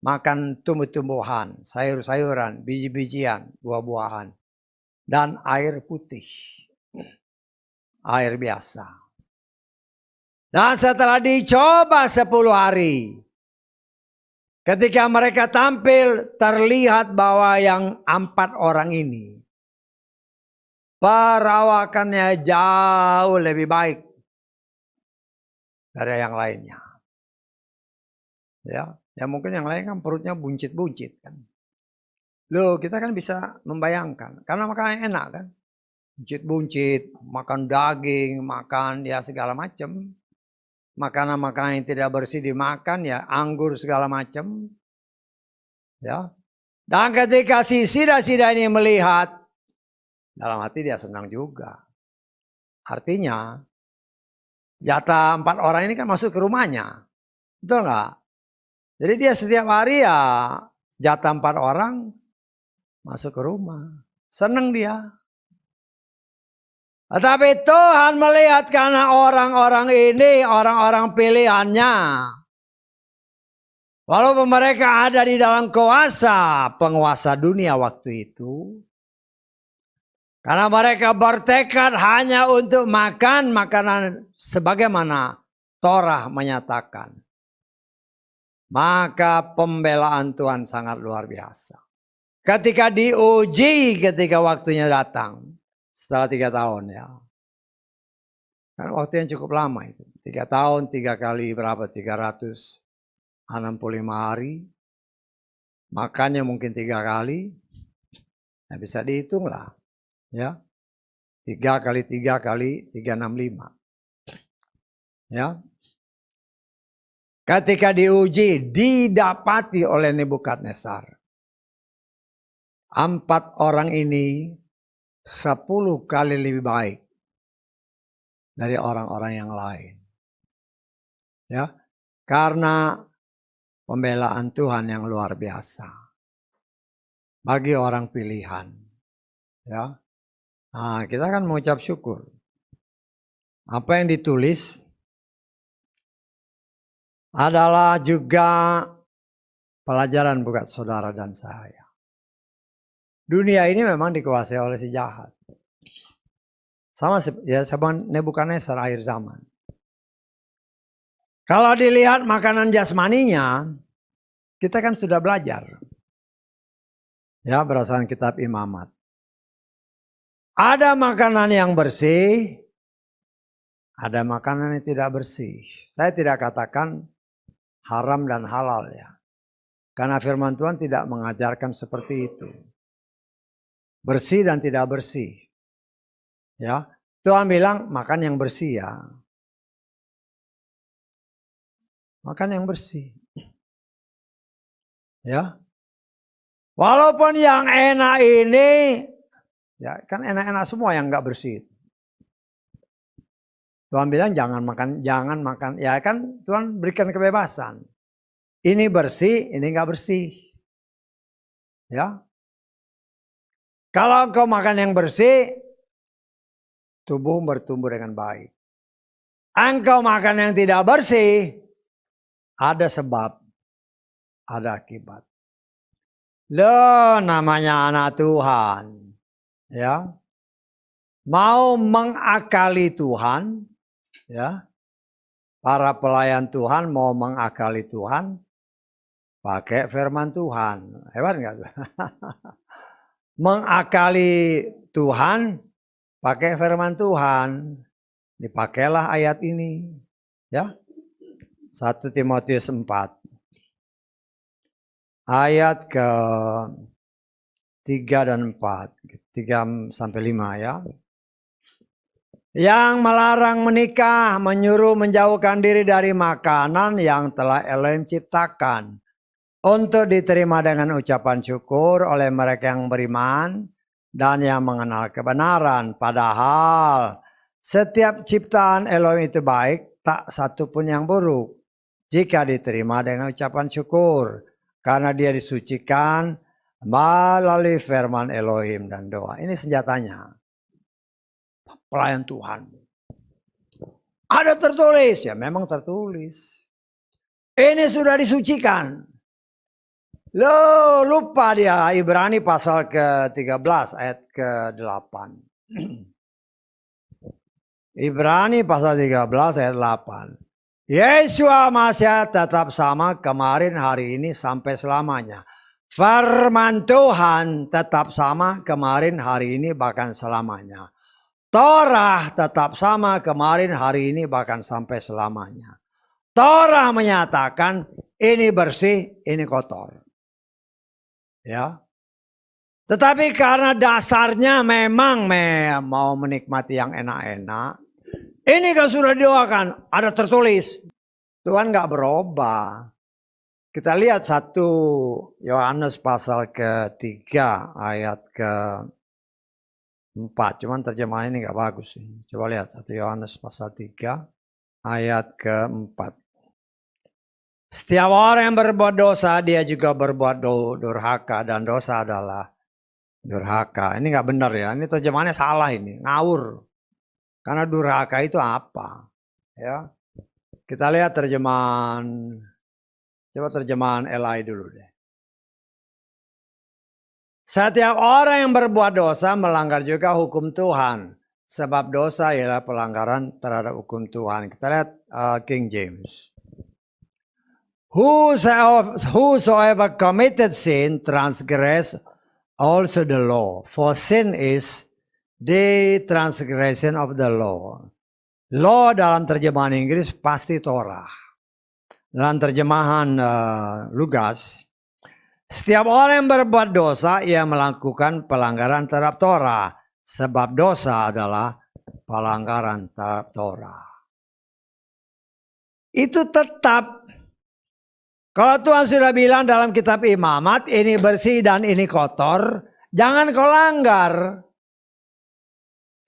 Makan tumbuh-tumbuhan, sayur-sayuran, biji-bijian, buah-buahan. Dan air putih. Air biasa. Dan setelah dicoba 10 hari. Ketika mereka tampil, terlihat bahwa yang 4 orang ini. Perawakannya jauh lebih baik dari yang lainnya. Ya mungkin yang lain kan perutnya buncit-buncit kan. Loh kita kan bisa membayangkan. Karena makanannya enak kan. Buncit-buncit, makan daging, makan ya segala macam. Makanan-makanan yang tidak bersih dimakan ya, anggur segala macam. Ya. Dan ketika si Sida-Sida ini melihat, dalam hati dia senang juga. Artinya, jatah 4 orang ini kan masuk ke rumahnya. Betul nggak? Jadi dia setiap hari ya jatah 4 orang masuk ke rumah. Senang dia. Tetapi Tuhan melihat karena orang-orang ini, orang-orang pilihannya. Walaupun mereka ada di dalam kuasa penguasa dunia waktu itu. Karena mereka bertekad hanya untuk makan makanan sebagaimana Torah menyatakan. Maka pembelaan Tuhan sangat luar biasa. Ketika diuji ketika waktunya datang. Setelah 3 tahun ya. Kan waktu yang cukup lama itu. 3 tahun, 3 kali berapa? 365 hari. Makannya mungkin 3 kali. Nah, bisa dihitung lah. Ya. 3 kali 3 kali 365. Ya. Ketika diuji, didapati oleh Nebukadnezar. 4 orang ini 10 kali lebih baik dari orang-orang yang lain. Ya, karena pembelaan Tuhan yang luar biasa bagi orang pilihan. Ya, nah, kita kan mengucap syukur. Apa yang ditulis adalah juga pelajaran buat saudara dan saya. Dunia ini memang dikuasai oleh si jahat. Sama ya sama Nebukadnezar akhir zaman. Kalau dilihat makanan jasmaninya, kita kan sudah belajar. Ya, berdasarkan kitab Imamat. Ada makanan yang bersih, ada makanan yang tidak bersih. Saya tidak katakan haram dan halal ya. Karena firman Tuhan tidak mengajarkan seperti itu. Bersih dan tidak bersih. Ya, Tuhan bilang makan yang bersih ya. Makan yang bersih. Ya. Walaupun yang enak ini, ya kan enak-enak semua yang nggak bersih. Tuhan bilang jangan makan. Ya kan Tuhan berikan kebebasan. Ini bersih, ini nggak bersih. Ya. Kalau engkau makan yang bersih, tubuh bertumbuh dengan baik. Engkau makan yang tidak bersih, ada sebab, ada akibat. Loh, namanya anak Tuhan. Ya. Mau mengakali Tuhan, ya. Para pelayan Tuhan mau mengakali Tuhan, pakai firman Tuhan. Hebat enggak tuh? Mengakali Tuhan, pakai firman Tuhan. Dipakailah ayat ini. Ya. 1 Timotius 4. Ayat ke 3 dan 4. 3 sampai 5 ya. Yang melarang menikah, menyuruh menjauhkan diri dari makanan yang telah Elohim ciptakan. Untuk diterima dengan ucapan syukur oleh mereka yang beriman dan yang mengenal kebenaran. Padahal setiap ciptaan Elohim itu baik, tak satu pun yang buruk. Jika diterima dengan ucapan syukur. Karena dia disucikan melalui firman Elohim dan doa. Ini senjatanya. Pelayan Tuhan. Ada tertulis, ya memang tertulis. Ini sudah disucikan. Loh, lupa dia Ibrani pasal ke-13 ayat ke-8. Ibrani pasal 13 ayat 8. Yesus masih tetap sama kemarin, hari ini, sampai selamanya. Firman Tuhan tetap sama kemarin, hari ini, bahkan selamanya. Torah tetap sama kemarin, hari ini, bahkan sampai selamanya. Torah menyatakan ini bersih, ini kotor. Ya. Tetapi karena dasarnya memang mau menikmati yang enak-enak. Ini kan sudah didoakan, ada tertulis. Tuhan gak berubah. Kita lihat 1 Yohanes pasal ke-3 ayat ke-4. Cuman terjemahan ini gak bagus nih. Coba lihat 1 Yohanes pasal 3 ayat ke-4. Setiap orang yang berbuat dosa, dia juga berbuat durhaka. Dan dosa adalah durhaka. Ini gak benar ya. Ini terjemahannya salah ini. Ngawur. Karena durhaka itu apa? Ya. Kita lihat terjemahan. Coba terjemahan LI dulu deh. Setiap orang yang berbuat dosa melanggar juga hukum Tuhan. Sebab dosa ialah pelanggaran terhadap hukum Tuhan. Kita lihat King James. Whosoever committed sin transgress also the law. For sin is the transgression of the law. Law dalam terjemahan Inggris pasti Torah. Dalam terjemahan Lugas, setiap orang yang berbuat dosa, ia melakukan pelanggaran terhadap Torah. Sebab dosa adalah pelanggaran terhadap Torah. Itu tetap, kalau Tuhan sudah bilang dalam kitab Imamat, ini bersih dan ini kotor, jangan kau langgar.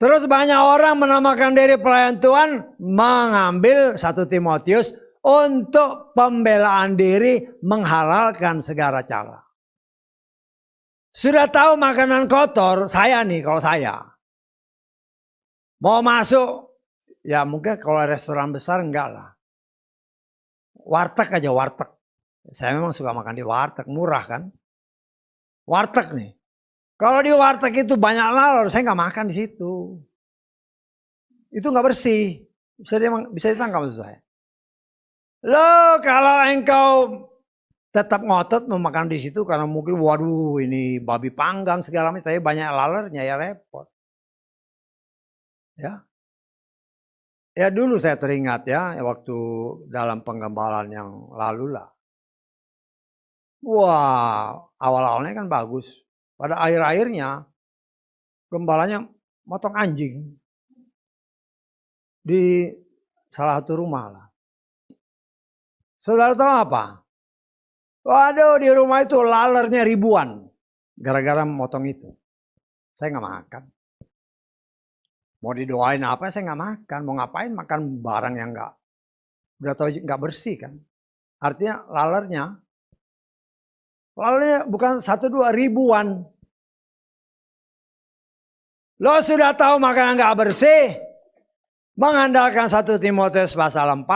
Terus banyak orang menamakan diri pelayan Tuhan, mengambil 1 Timotius untuk pembelaan diri, menghalalkan segala cara. Sudah tahu makanan kotor, saya nih kalau saya mau masuk, ya mungkin kalau restoran besar enggak lah. Warteg aja, warteg. Saya memang suka makan di warteg, murah kan. Warteg nih. Kalau di warteg itu banyak laler, saya nggak makan di situ. Itu nggak bersih. Bisa ditangkap maksud saya. Loh, kalau engkau tetap ngotot memakan di situ karena mungkin waduh ini babi panggang segala macam, tapi banyak lalernya ya repot. Ya. Ya dulu saya teringat ya waktu dalam penggembalaan yang lalu lah. Wah, awal-awalnya kan bagus. Pada akhir-akhirnya gembalanya motong anjing di salah satu rumah lah. Saudara tahu apa? Waduh, di rumah itu lalernya ribuan gara-gara motong itu. Saya nggak makan. Mau didoain apa saya nggak makan. Mau ngapain makan barang yang udah tahu nggak bersih kan. Artinya lalernya bukan 1-2 ribuan. Lo sudah tahu makanan nggak bersih, mengandalkan 1 Timotius pasal 4,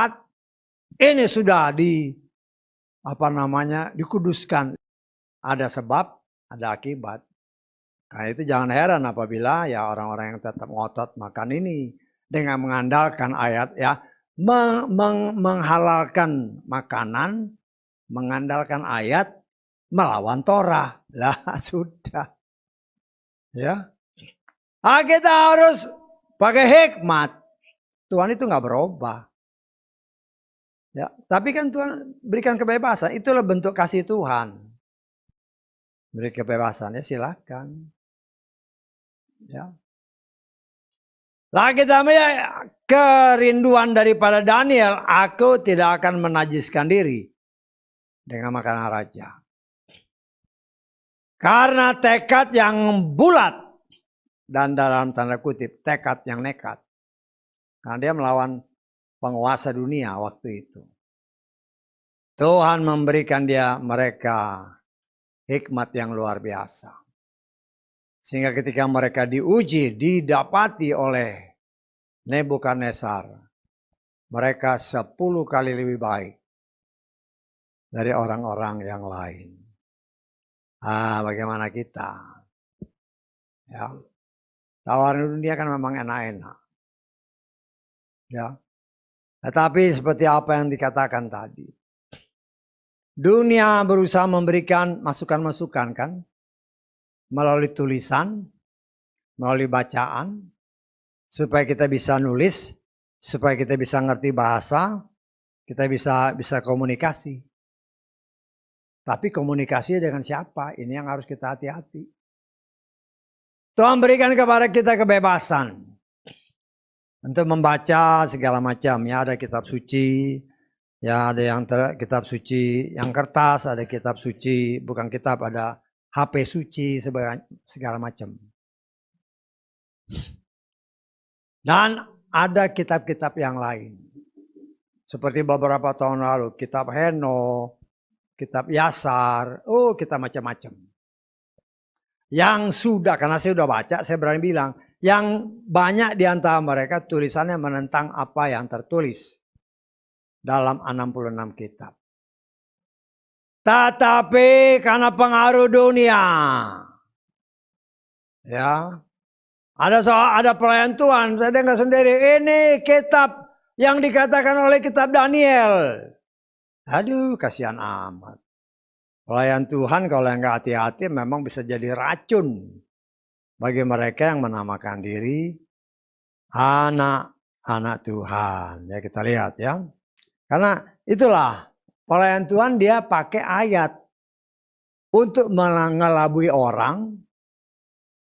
ini sudah dikuduskan. Ada sebab, ada akibat. Nah itu jangan heran apabila ya orang-orang yang tetap ngotot makan ini dengan mengandalkan ayat ya, menghalalkan makanan, mengandalkan ayat, melawan Torah. Lah sudah. Ya. Kita harus pakai hikmat. Tuhan itu nggak berubah. Ya, tapi kan Tuhan berikan kebebasan. Itulah bentuk kasih Tuhan. Beri kebebasan ya silakan. Ya. Lagi namanya kerinduan daripada Daniel, aku tidak akan menajiskan diri dengan makanan raja. Karena tekad yang bulat dan dalam tanda kutip tekad yang nekat. Karena dia melawan penguasa dunia waktu itu. Tuhan memberikan mereka hikmat yang luar biasa. Sehingga ketika mereka diuji, didapati oleh Nebukadnezar, mereka 10 kali lebih baik dari orang-orang yang lain. Bagaimana kita? Ya. Tawaran dunia kan memang enak-enak. Ya. Tetapi seperti apa yang dikatakan tadi. Dunia berusaha memberikan masukan-masukan kan. Melalui tulisan, melalui bacaan. Supaya kita bisa nulis. Supaya kita bisa ngerti bahasa. Kita bisa komunikasi. Tapi komunikasi dengan siapa? Ini yang harus kita hati-hati. Tuhan berikan kepada kita kebebasan. Untuk membaca segala macam. Ya ada kitab suci. Ya ada yang kitab suci yang kertas. Ada kitab suci bukan kitab. Ada HP suci segala macam. Dan ada kitab-kitab yang lain. Seperti beberapa tahun lalu. Kitab Heno. Kitab Yasar. Kitab macam-macam. Yang sudah, karena saya sudah baca, saya berani bilang. Yang banyak di antara mereka tulisannya menentang apa yang tertulis dalam 66 kitab. Tetapi karena pengaruh dunia, ya, ada pelayan Tuhan, saya dengar sendiri, ini kitab yang dikatakan oleh kitab Daniel. Aduh, kasihan amat. Pelayan Tuhan kalau yang nggak hati-hati memang bisa jadi racun bagi mereka yang menamakan diri anak anak Tuhan. Ya kita lihat ya. Karena itulah pelayan Tuhan dia pakai ayat untuk mengelabui orang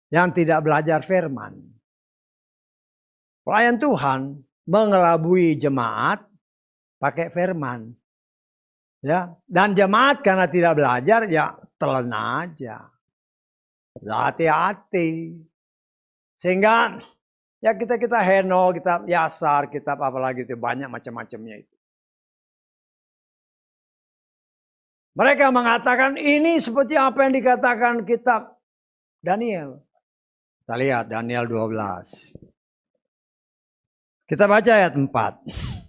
yang tidak belajar firman. Pelayan Tuhan mengelabui jemaat pakai firman. Ya, dan jemaat karena tidak belajar ya telan aja. Hati-hati. Sehingga ya kita Heno, kitab Yasar, kitab apalagi itu banyak macam-macamnya itu. Mereka mengatakan ini seperti apa yang dikatakan kitab Daniel. Kita lihat Daniel 12. Kita baca ayat 4.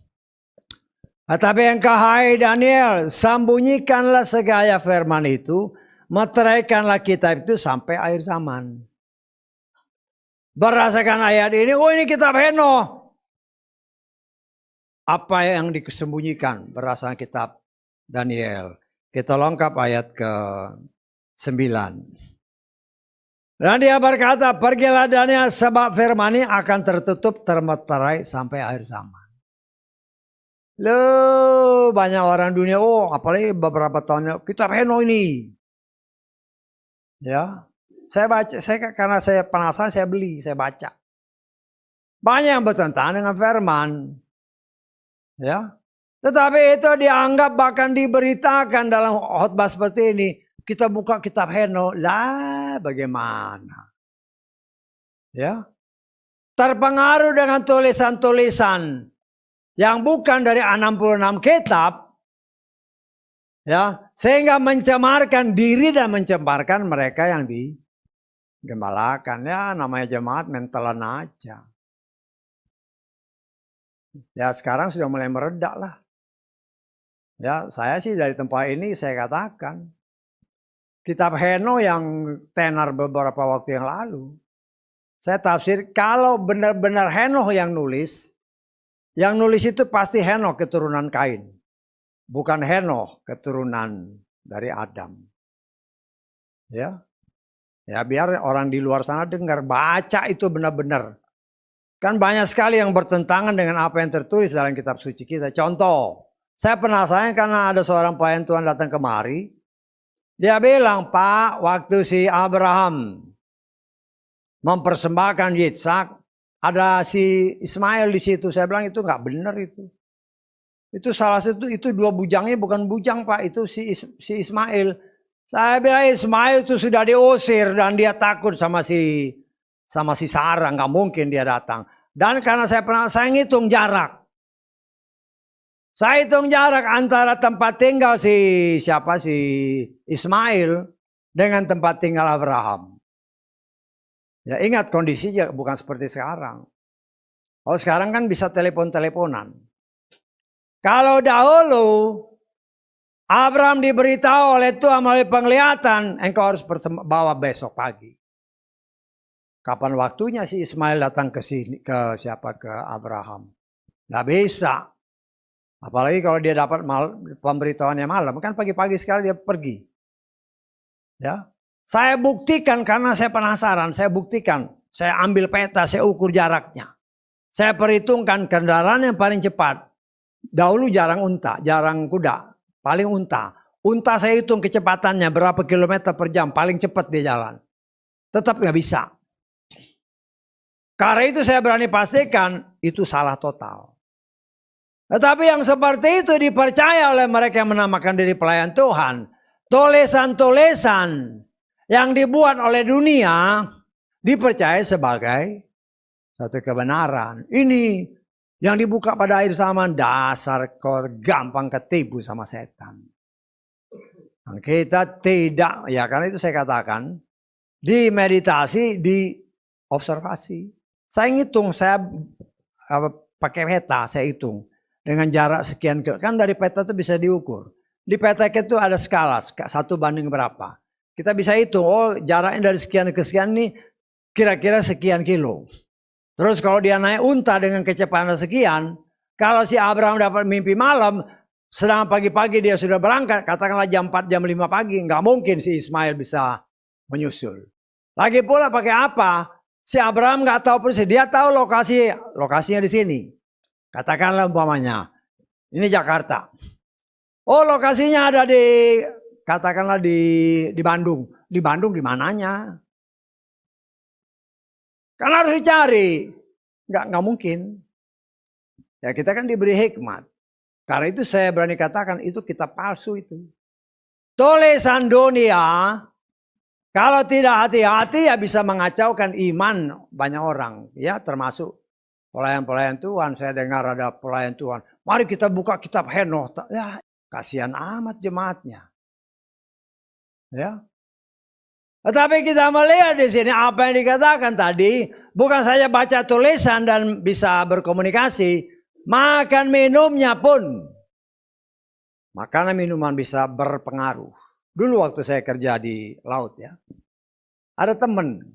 Tetapi engkau hai Daniel, sembunyikanlah segala firman itu, meteraikanlah kitab itu sampai akhir zaman. Berdasarkan ayat ini, oh ini kitab Henoh. Apa yang disembunyikan berdasarkan kitab Daniel. Kita lengkap ayat ke-9. Dan dia berkata, pergilah Daniel sebab firman ini akan tertutup termeterai sampai akhir zaman. Loh, banyak orang dunia, apalagi beberapa tahun kitab Henoh ini. Ya, saya baca, karena saya penasaran saya beli, saya baca. Banyak yang bertentangan dengan firman. Ya. Tetapi itu dianggap bahkan diberitakan dalam khotbah seperti ini. Kita buka kitab Henoh, lah bagaimana? Ya. Terpengaruh dengan tulisan-tulisan yang bukan dari 66 kitab, ya, sehingga mencemarkan diri dan mencemarkan mereka yang digembalakan. Ya, namanya jemaat mentalan aja. Ya, sekarang sudah mulai meredak lah. Ya, saya sih dari tempat ini saya katakan, kitab Henoh yang tenar beberapa waktu yang lalu, saya tafsir kalau benar-benar Henoh yang nulis itu pasti Henoh keturunan Kain. Bukan Henoh keturunan dari Adam. Ya. Ya biar orang di luar sana dengar, baca itu benar-benar. Kan banyak sekali yang bertentangan dengan apa yang tertulis dalam kitab suci kita. Contoh, saya penasaran karena ada seorang pelayan Tuhan datang kemari. Dia bilang, Pak, waktu si Abraham mempersembahkan Yitzhak, ada si Ismail di situ. Saya bilang itu nggak benar itu. Itu salah satu, itu dua bujangnya bukan bujang Pak, itu si Ismail. Saya bilang Ismail itu sudah diusir dan dia takut sama si Sarah, nggak mungkin dia datang. Dan karena saya ngitung jarak. Saya hitung jarak antara tempat tinggal si Ismail dengan tempat tinggal Abraham. Ya ingat kondisinya bukan seperti sekarang. Oh sekarang kan bisa telepon-teleponan. Kalau dahulu Abraham diberitahu oleh Tuhan melalui penglihatan, engkau harus bawa besok pagi. Kapan waktunya si Ismail datang ke sini ke Abraham? Nggak bisa. Apalagi kalau dia dapat pemberitahuannya malam, kan pagi-pagi sekali dia pergi. Ya. Saya buktikan karena saya penasaran, saya ambil peta, saya ukur jaraknya. Saya perhitungkan kendaraan yang paling cepat. Dahulu jarang kuda, paling unta. Unta saya hitung kecepatannya berapa kilometer per jam, paling cepat dia jalan. Tetap gak bisa. Karena itu saya berani pastikan itu salah total. Tetapi yang seperti itu dipercaya oleh mereka yang menamakan diri pelayan Tuhan. Tulisan-tulisan yang dibuat oleh dunia dipercaya sebagai satu kebenaran. Ini yang dibuka pada akhir zaman, dasar kau gampang ketipu sama setan. Nah, kita tidak, ya karena itu saya katakan, di meditasi, di observasi. Saya ngitung, saya pakai peta, saya hitung. Dengan jarak sekian, kan dari peta itu bisa diukur. Di peta itu ada skala, 1 banding berapa. Kita bisa hitung, oh jaraknya dari sekian ke sekian ini kira-kira sekian kilo. Terus kalau dia naik unta dengan kecepatan sekian, kalau si Abraham dapat mimpi malam, sedang pagi-pagi dia sudah berangkat, katakanlah jam 4, jam 5 pagi, nggak mungkin si Ismail bisa menyusul. Lagi pula pakai apa? Si Abraham nggak tahu persis, dia tahu lokasinya di sini. Katakanlah umpamanya, ini Jakarta. Oh, lokasinya ada katakanlah di Bandung. Di Bandung di mananya? Kan harus dicari. Nggak mungkin. Ya kita kan diberi hikmat. Karena itu saya berani katakan itu kitab palsu itu. Tulisan dunia, kalau tidak hati-hati ya bisa mengacaukan iman banyak orang. Ya termasuk pelayan-pelayan Tuhan. Saya dengar ada pelayan Tuhan. Mari kita buka kitab Henokh. Ya kasihan amat jemaatnya. Ya. Tetapi kita melihat di sini apa yang dikatakan tadi, bukan saja baca tulisan dan bisa berkomunikasi, makan minumnya pun. Makanan minuman bisa berpengaruh. Dulu waktu saya kerja di laut ya, ada teman,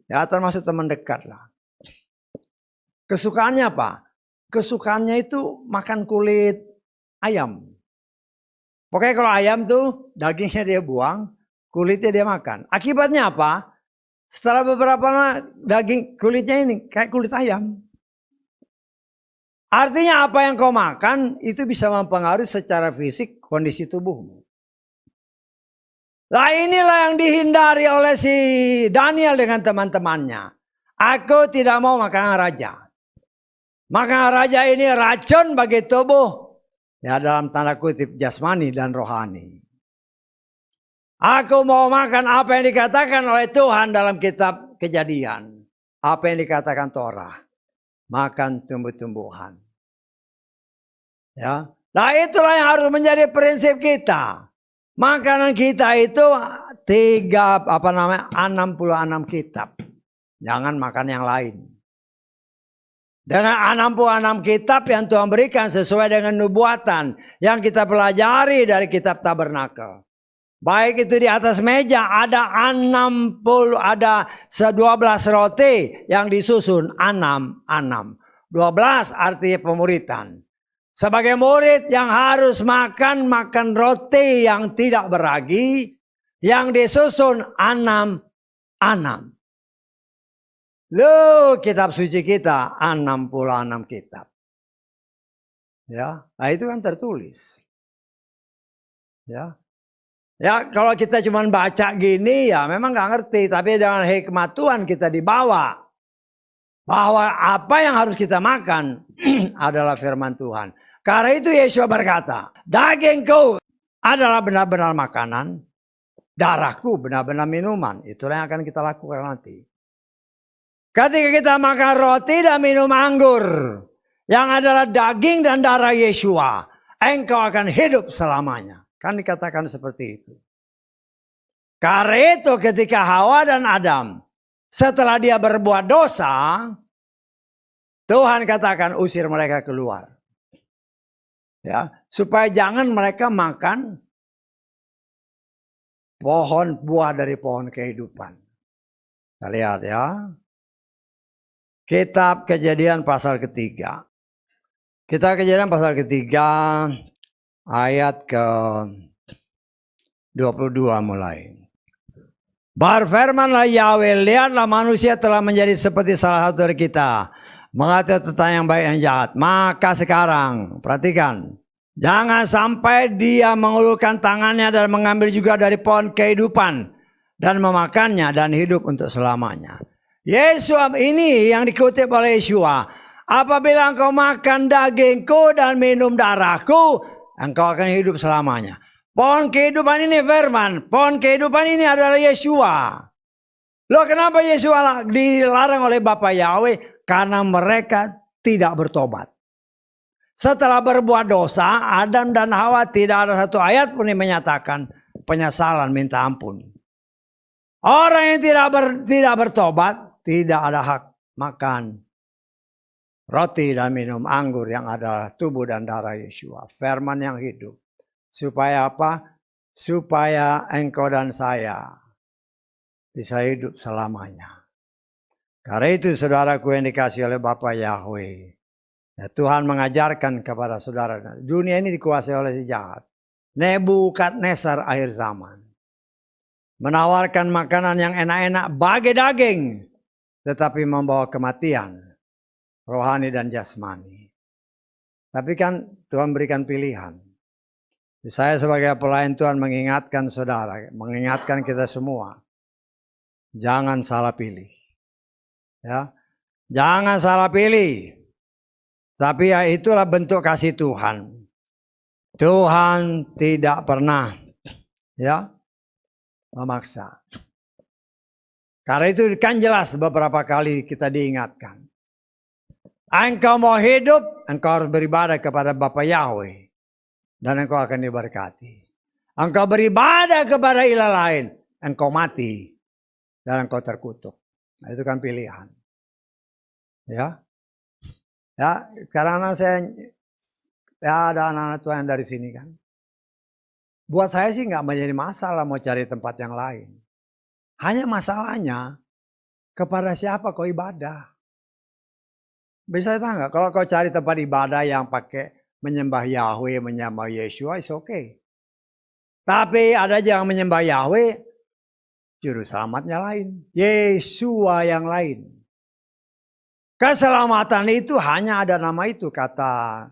ya termasuk teman dekat lah. Kesukaannya apa? Kesukaannya itu makan kulit ayam. Pokoknya kalau ayam tuh dagingnya dia buang, kulitnya dia makan. Akibatnya apa? Setelah beberapa lama daging kulitnya ini kayak kulit ayam. Artinya apa yang kau makan itu bisa mempengaruhi secara fisik kondisi tubuhmu. Nah inilah yang dihindari oleh si Daniel dengan teman-temannya. Aku tidak mau makan raja. Makanan raja ini racun bagi tubuh. Ya dalam tanda kutip jasmani dan rohani. Aku mau makan apa yang dikatakan oleh Tuhan dalam kitab Kejadian. Apa yang dikatakan Torah. Makan tumbuh-tumbuhan. Ya. Nah itulah yang harus menjadi prinsip kita. Makanan kita itu 66 kitab. Jangan makan yang lain. Dengan 66 kitab yang Tuhan berikan sesuai dengan nubuatan yang kita pelajari dari kitab Tabernakel. Baik itu di atas meja ada 12 roti yang disusun 6. 12 artinya pemuritan. Sebagai murid yang harus makan roti yang tidak beragi yang disusun 6. Loh, kitab suci kita 66 kitab. Ya, nah itu kan tertulis. Ya. Ya, kalau kita cuma baca gini ya memang nggak ngerti, tapi dengan hikmat Tuhan kita dibawa bahwa apa yang harus kita makan adalah firman Tuhan. Karena itu Yesus berkata, dagingku adalah benar-benar makanan, darahku benar-benar minuman. Itulah yang akan kita lakukan nanti. Ketika kita makan roti dan minum anggur, yang adalah daging dan darah Yeshua, engkau akan hidup selamanya. Kan dikatakan seperti itu. Karena itu ketika Hawa dan Adam, setelah dia berbuat dosa, Tuhan katakan usir mereka keluar. Ya, supaya jangan mereka makan pohon buah dari pohon kehidupan. Kita lihat ya. Kitab Kejadian pasal ketiga. Kitab Kejadian pasal ketiga ayat ke 22 mulai. Berfirmanlah Yahweh, lihatlah manusia telah menjadi seperti salah satu dari kita, mengatur tentang yang baik dan jahat. Maka sekarang, perhatikan, jangan sampai dia mengulurkan tangannya dan mengambil juga dari pohon kehidupan dan memakannya dan hidup untuk selamanya. Yesua ini yang dikutip oleh Yesua. Apabila engkau makan dagingku dan minum darahku, engkau akan hidup selamanya. Pohon kehidupan ini firman. Pohon kehidupan ini adalah Yesua. Loh kenapa Yesua dilarang oleh Bapa Yahweh? Karena mereka tidak bertobat. Setelah berbuat dosa, Adam dan Hawa tidak ada satu ayat pun yang menyatakan penyesalan minta ampun. Orang yang tidak bertobat tidak ada hak makan roti dan minum anggur yang adalah tubuh dan darah Yeshua. Firman yang hidup. Supaya apa? Supaya engkau dan saya bisa hidup selamanya. Karena itu saudaraku yang dikasih oleh Bapa Yahweh. Ya, Tuhan mengajarkan kepada saudara. Dunia ini dikuasai oleh si jahat. Nebukadnezar akhir zaman. Menawarkan makanan yang enak-enak bagi daging. Tetapi membawa kematian rohani dan jasmani. Tapi kan Tuhan berikan pilihan. Saya sebagai pelayan Tuhan mengingatkan saudara, mengingatkan kita semua. Jangan salah pilih. Ya. Jangan salah pilih. Tapi ya itulah bentuk kasih Tuhan. Tuhan tidak pernah memaksa. Karena itu kan jelas beberapa kali kita diingatkan. Engkau mau hidup, engkau harus beribadah kepada Bapa Yahweh. Dan engkau akan diberkati. Engkau beribadah kepada ilah lain, engkau mati. Dan engkau terkutuk. Nah, itu kan pilihan. Ya, sekarang saya ada anak-anak Tuhan dari sini kan. Buat saya sih nggak menjadi masalah mau cari tempat yang lain. Hanya masalahnya kepada siapa kau ibadah. Bisa tahu nggak? Kalau kau cari tempat ibadah yang pakai menyembah Yahweh, menyembah Yeshua, is okay. Tapi ada yang menyembah Yahweh, juru selamatnya lain. Yeshua yang lain. Keselamatan itu hanya ada nama itu, kata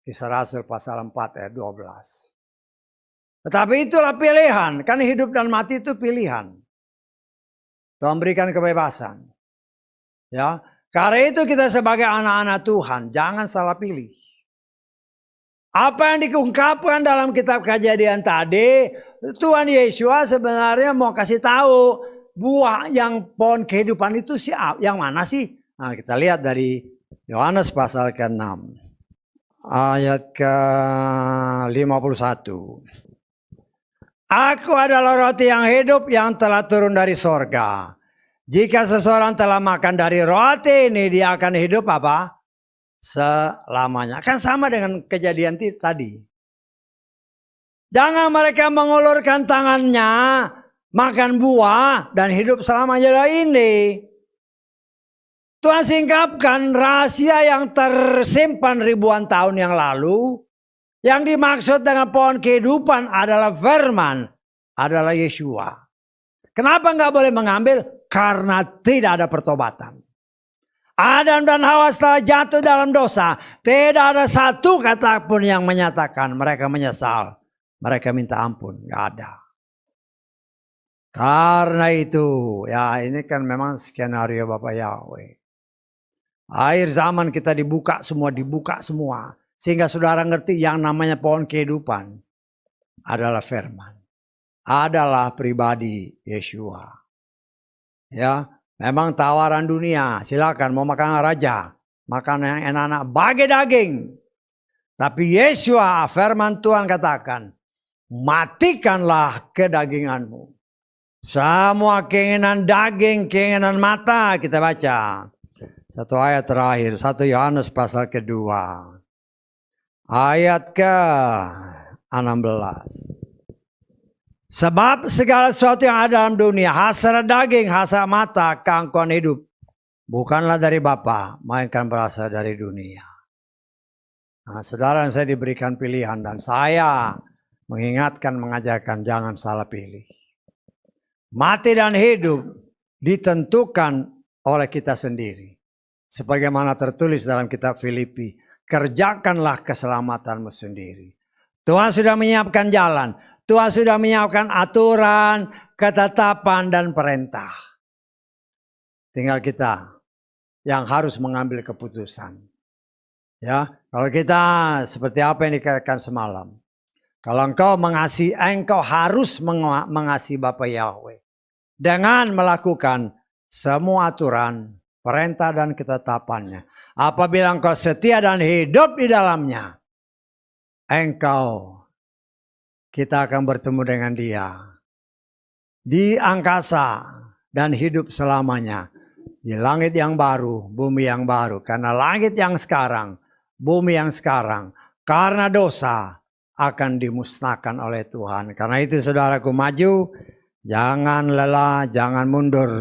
Kisah Rasul pasal 4 ayat 12. Tetapi itulah pilihan. Kan hidup dan mati itu pilihan. Tuhan berikan kebebasan. Ya, karena itu kita sebagai anak-anak Tuhan, jangan salah pilih. Apa yang diungkapkan dalam kitab Kejadian tadi, Tuhan Yesus sebenarnya mau kasih tahu buah yang pohon kehidupan itu yang mana sih? Nah, kita lihat dari Yohanes pasal ke-6 ayat ke-51. Aku adalah roti yang hidup yang telah turun dari sorga. Jika seseorang telah makan dari roti ini, dia akan hidup apa? Selamanya. Kan sama dengan kejadian tadi. Jangan mereka mengulurkan tangannya, makan buah dan hidup selamanya ini. Tuhan singkapkan rahasia yang tersimpan ribuan tahun yang lalu. Yang dimaksud dengan pohon kehidupan adalah firman, adalah Yeshua. Kenapa nggak boleh mengambil? Karena tidak ada pertobatan. Adam dan Hawa setelah jatuh dalam dosa, tidak ada satu kata pun yang menyatakan mereka menyesal. Mereka minta ampun, nggak ada. Karena itu, ya ini kan memang skenario Bapak Yahweh. Akhir zaman kita dibuka semua. Sehingga saudara ngerti yang namanya pohon kehidupan adalah firman. Adalah pribadi Yeshua. Ya. Memang tawaran dunia, silakan mau makan raja, makan yang enak-enak, bagi daging. Tapi Yeshua, firman Tuhan katakan, matikanlah kedaginganmu. Semua keinginan daging, keinginan mata, kita baca. Satu ayat terakhir, 1 Yohanes pasal kedua. Ayat ke-16. Sebab segala sesuatu yang ada dalam dunia, hasrat daging, hasrat mata, keangkuhan hidup, bukanlah dari Bapa, melainkan berasal dari dunia. Nah, saudara yang saya diberikan pilihan dan saya mengingatkan, mengajarkan jangan salah pilih. Mati dan hidup ditentukan oleh kita sendiri. Sebagaimana tertulis dalam kitab Filipi, kerjakanlah keselamatanmu sendiri. Tuhan sudah menyiapkan jalan. Tuhan sudah menyiapkan aturan, ketetapan, dan perintah. Tinggal kita yang harus mengambil keputusan. Ya, kalau kita seperti apa yang dikatakan semalam. Kalau engkau mengasihi, engkau harus mengasihi Bapa Yahweh. Dengan melakukan semua aturan, perintah, dan ketetapannya. Apabila engkau setia dan hidup di dalamnya, kita akan bertemu dengan Dia di angkasa dan hidup selamanya di langit yang baru, bumi yang baru. Karena langit yang sekarang, bumi yang sekarang, karena dosa akan dimusnahkan oleh Tuhan. Karena itu saudaraku, maju, jangan lelah, jangan mundur,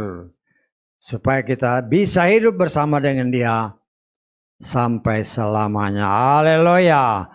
supaya kita bisa hidup bersama dengan Dia sampai selamanya. Haleluya.